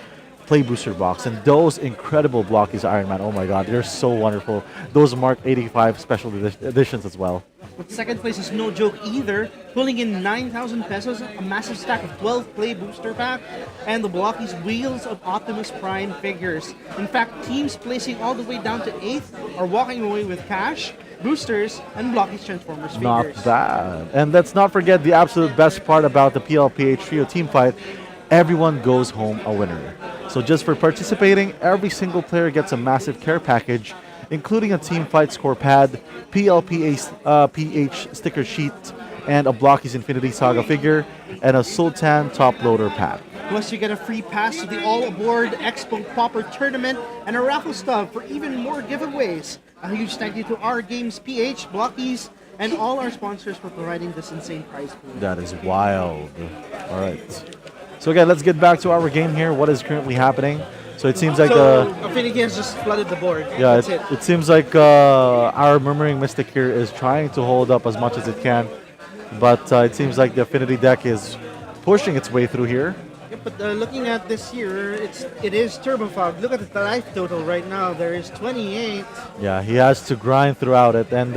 Play Booster box. And those incredible Blockies Iron Man, oh my god, they're so wonderful. Those Mark 85 special editions as well. But second place is no joke either, pulling in 9,000 pesos, a massive stack of 12 Play Booster pack, and the Blockies Wheels of Optimus Prime figures. In fact, teams placing all the way down to 8th are walking away with cash, boosters, and Blockies Transformers figures. Not bad. And let's not forget the absolute best part about the PLPH Trio team fight. Everyone goes home a winner. So just for participating, every single player gets a massive care package, including a team fight score pad, PH sticker sheet, and a Blockies Infinity Saga figure, and a Sultan top loader pack. Plus, you get a free pass to the All Aboard Expo Popper Tournament and a raffle stub for even more giveaways. A huge thank you to our Games PH, Blockies, and all our sponsors for providing this insane prize pool. That is wild. All right. So again, let's get back to our game here. What is currently happening? So it seems like Affinity has just flooded the board. yeah, That's it seems like our Murmuring Mystic here is trying to hold up as much as it can, but it seems like the Affinity deck is pushing its way through here. Yeah, but looking at this here, it is Turbo Fog. Look at the life total right now. There is 28. Yeah, he has to grind throughout it, and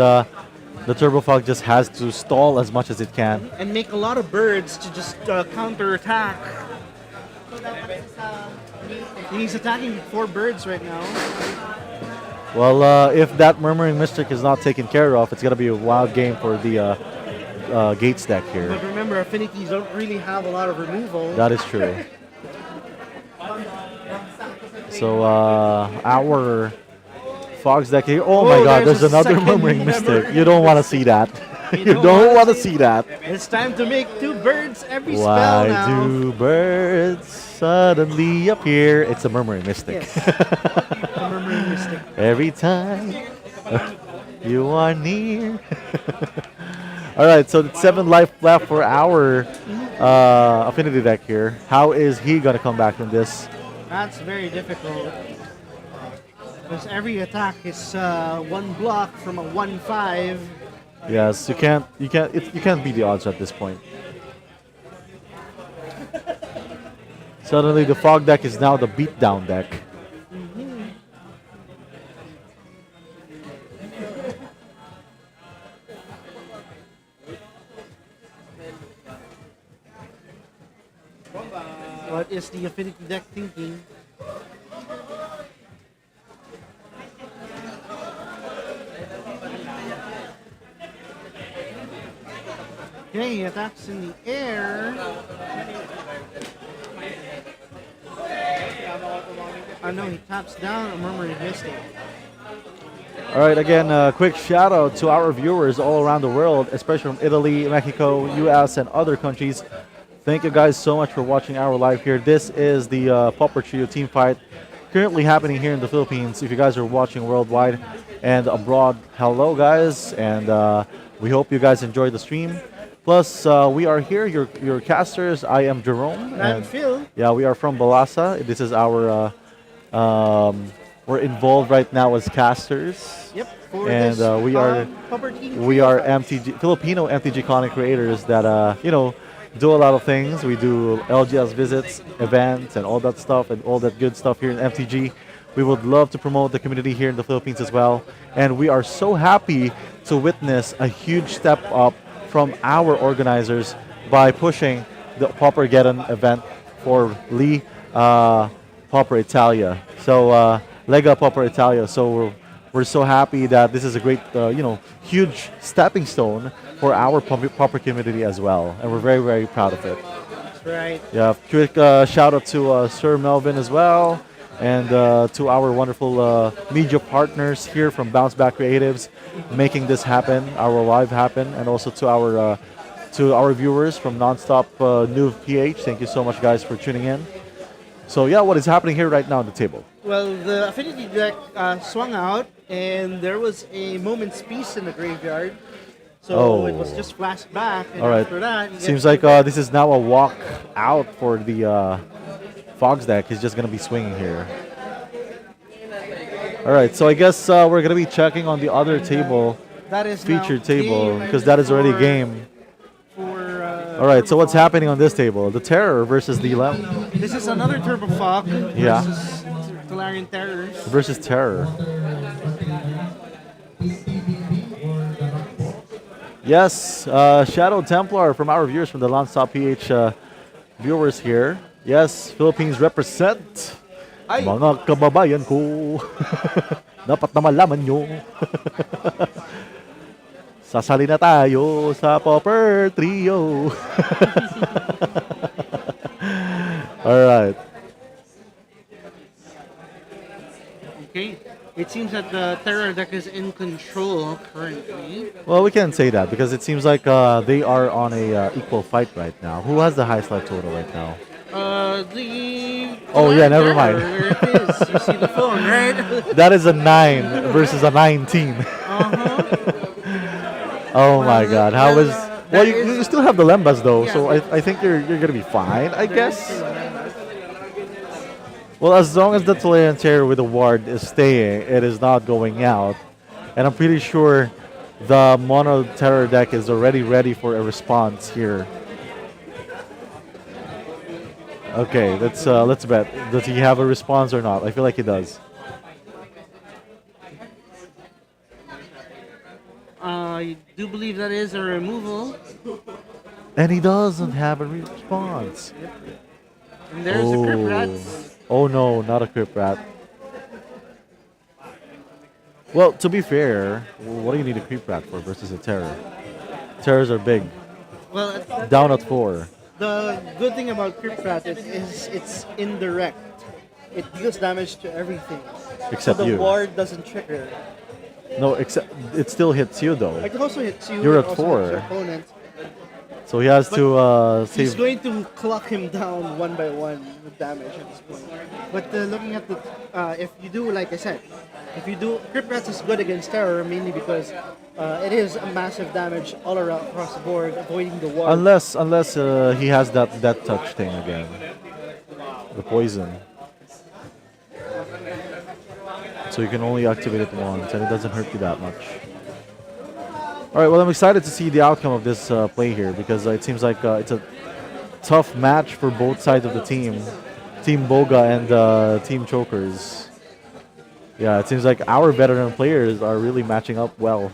the Turbo Fog just has to stall as much as it can. And make a lot of birds to just counter-attack. And he's attacking with 4 birds right now. Well, if that Murmuring Mystic is not taken care of, it's going to be a wild game for the Gates deck here. But remember, Affinities don't really have a lot of removal. That is true. So our Fogs deck here. Oh my god, there's a another second Murmuring Mystic. You don't want to see that. You don't want to see that. It's time to make two birds every spell Why now. do birds suddenly appear? It's a murmuring mystic. Yes. The murmuring mystic. Every time you are near. All right, so it's 7 life left for our affinity deck here. How is he gonna come back from this? That's very difficult. Because every attack is one block from a 1/5. Yes, you can't beat the odds at this point. Suddenly, the fog deck is now the beatdown deck. What is the affinity deck thinking? Okay, he attacks in the air. I know he taps down a murmuring mystic. All right, again, quick shout out to our viewers all around the world, especially from Italy, Mexico, US, and other countries. Thank you guys so much for watching our live here. This is the Pauper Trio team fight currently happening here in the Philippines. If you guys are watching worldwide and abroad, hello guys, and we hope you guys enjoyed the stream. Plus, we are here, your casters. I am Jerome. And I'm Phil. Yeah, we are from Balasa. This is our, we're involved right now as casters. Yep. For And this, we are Pauper Team we Trio are fight. MTG Filipino MTG content creators that do a lot of things. We do LGS visits, events, and all that stuff, and all that good stuff here in MTG. We would love to promote the community here in the Philippines as well, and we are so happy to witness a huge step up from our organizers by pushing the Paupergeddon event for Lee Pauper Italia. So Lega Pauper Italia. So we're so happy that this is a great, huge stepping stone for our Pauper community as well, and we're very, very proud of it. That's right. Yeah, quick shout out to Sir Melvin as well, and to our wonderful media partners here from Bounce Back Creatives, making this happen, our live happen, and also to our viewers from Nonstop New PH. Thank you so much, guys, for tuning in. So yeah, what is happening here right now on the table? Well, the affinity deck swung out, and there was a moment's peace in the graveyard. So it was just flashed back, and All right. after that, you Seems get like this is now a walk out for the Fogs deck. He's just going to be swinging here. All right, so I guess we're going to be checking on the other table, that is now featured table, game because that is already for- game. For, All right, so what's happening on this table? The Terror versus the Lem This is another Turbo Fog Yeah. versus Talarian Terrors. versus Terror. Yes, Shadow Templar from our viewers from the Nonstop PH viewers here. Yes, Philippines represent. Ay. Mga kababayan ko, dapat na malaman nyo. Sasali na tayo sa Pauper Trio. All right. Okay. It seems that the Terror deck is in control currently. Well, we can't say that because it seems like they are on a equal fight right now. Who has the highest life total right now? The Oh, yeah, never Terror, mind. There it is. You see the phone, right? That is a 9 versus a 19. Oh my God! How is? Well, you still have the Lembas though, Yeah. so I think you're gonna be fine, I guess. Well, as long as the Talarian Terror with the ward is staying, it is not going out, and I'm pretty sure the Mono Terror deck is already ready for a response here. Okay, let's bet. Does he have a response or not? I feel like he does. I do believe that is a removal. And he doesn't have a response. And there's a Crypt Rat. Oh no, not a Crypt Rat. Well, to be fair, what do you need a Crypt Rat for versus a Terror? Terrors are big. Well, Down at 4. the good thing about Crypt Rat is it's indirect. It deals damage to everything. Except so the you. ward doesn't trigger. No, except it still hits you though. It also hits you. You're it at also 4. hits your opponent. So he has to He's save. going to clock him down one by one with damage at this point. But looking at the, if you do, like I said, if you do, Crypt Rats is good against Terror mainly because it is a massive damage all around across the board, avoiding the ward. Unless he has that touch thing again, the poison. So you can only activate it once, and it doesn't hurt you that much. All right, well, I'm excited to see the outcome of this play here because it seems like it's a tough match for both sides of the team, Team Boga and Team Chokers. Yeah, it seems like our veteran players are really matching up well.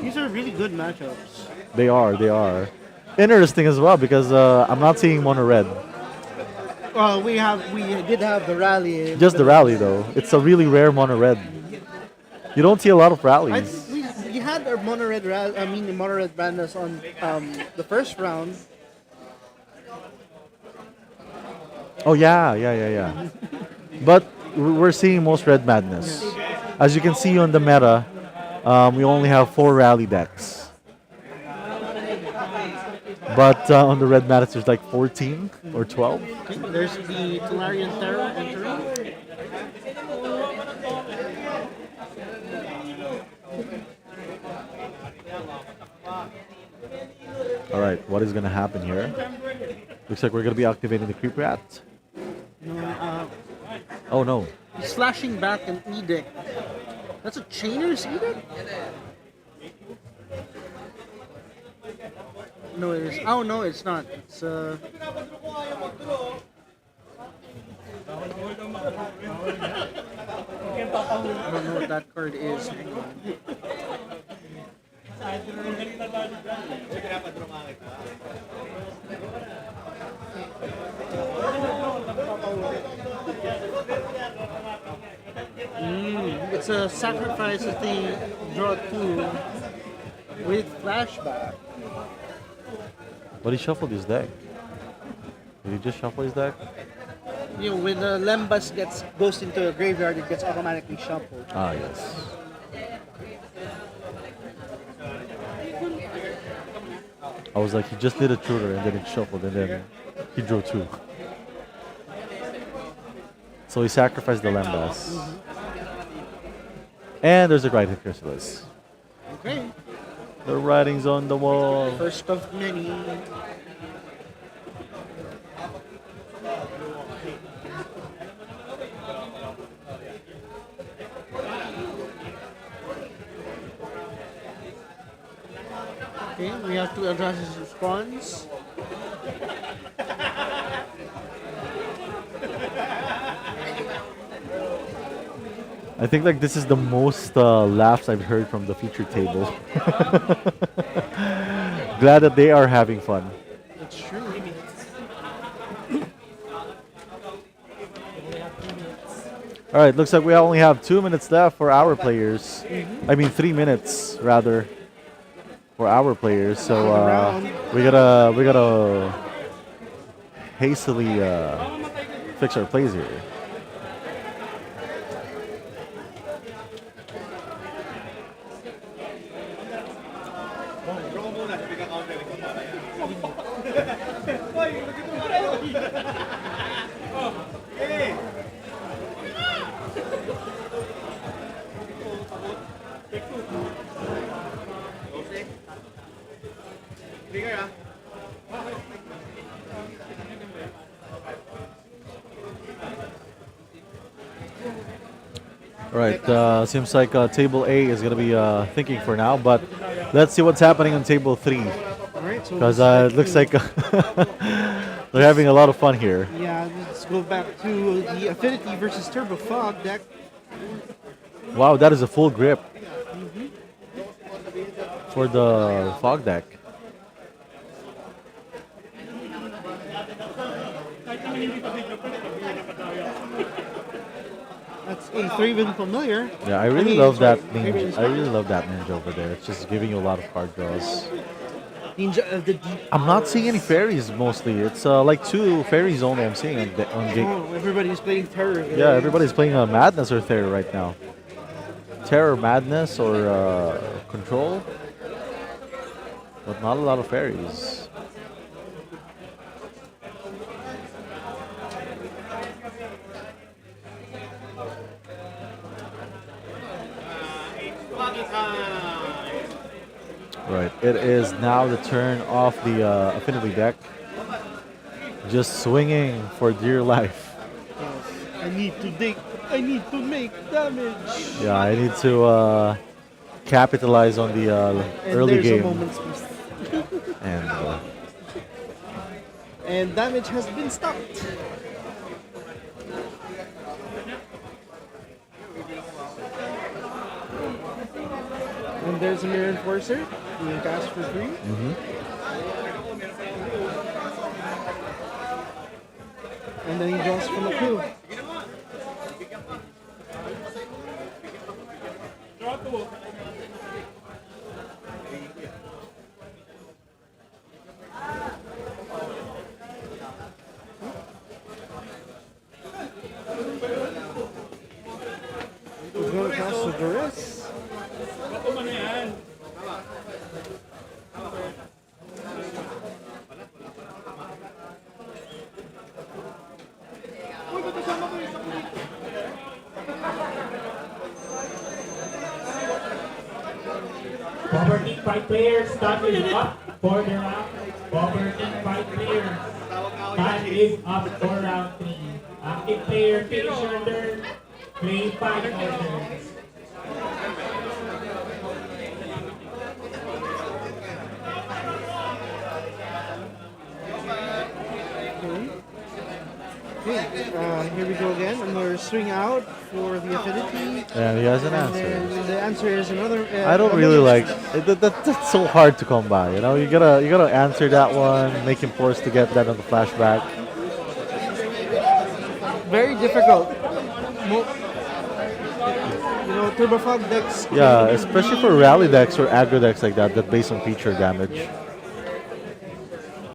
These are really good matchups. They are, they are. Interesting as well because I'm not seeing mono red. We did have the rally. Just the rally though. It's a really rare mono red. You don't see a lot of I, rallies. we had our mono red mono red Brandas on the first round. Oh yeah. But we're seeing most red madness. As you can see on the meta, we only have 4 rally decks. But on the red madness, there's like 14 or 12. Okay, there's the Talarian Terror entering. All right, what is gonna happen here? Looks like we're gonna be activating the creep rat. No, Oh no! he's slashing back an edict. That's a chainer's edict? No, it is. Oh no, it's not. It's I don't know what that card is. Hang on. It's a sacrifice that they draw 2 with flashback. But he shuffled his deck. Did he just shuffle his deck? You know, when the Lembas goes into a graveyard, it gets automatically shuffled. Ah yes. I was like, he just did a tutor and then it shuffled and then he drew 2. So he sacrificed the Lembas. And there's a Grinding Chrysalis. Okay, The writing's on the wall. first of many. Okay, we have to address his response. I think like this is the most laughs I've heard from the feature table. Glad that they are having fun. That's true. All right, looks like we only have 2 minutes left for our players. I mean 3 minutes rather for our players. So we gotta hastily fix our plays here. All right, seems like table A is gonna be thinking for now, but let's see what's happening on table 3 Alright, so because it looks like they're having a lot of fun here. yeah, let's go back to the Affinity versus Turbo Fog deck. Wow, that is a full grip for the fog deck. That's a 3-win familiar. Yeah, I really mean, love sorry, that maybe ninja. it's I really love that ninja over there. It's just giving you a lot of card draws. Ninja of the Deep. I'm not seeing any fairies mostly. It's like 2 fairies only I'm seeing on game. Oh, everybody's playing Terror. Yeah, everybody's playing Madness or Terror right now. Terror, Madness, or Control. But not a lot of fairies. Right, it is now the turn of the Affinity deck. Just swinging for dear life. I need to dig. I need to make damage. Yeah, I need to capitalize on the And early there's game. a moment's peace. And And damage has been stopped. And there's a Mirror Enforcer. You can cast for free. And then he draws from a crew. He's going to cast the Duress. Forward team 5 players, start is up for the round. Forward team 5 players, start is up for round 3. Active player, finish your turn, play 5 more turns. Okay, here we go again. Another swing out for the Affinity. yeah, he has an And answer. the answer is another. I don't really like that's so hard to come by. You know, you gotta answer that one, make him forced to get that on the flashback. Very difficult. You know, Turbo Fog decks. Yeah, especially for rally decks or aggro decks like that, that based on feature damage.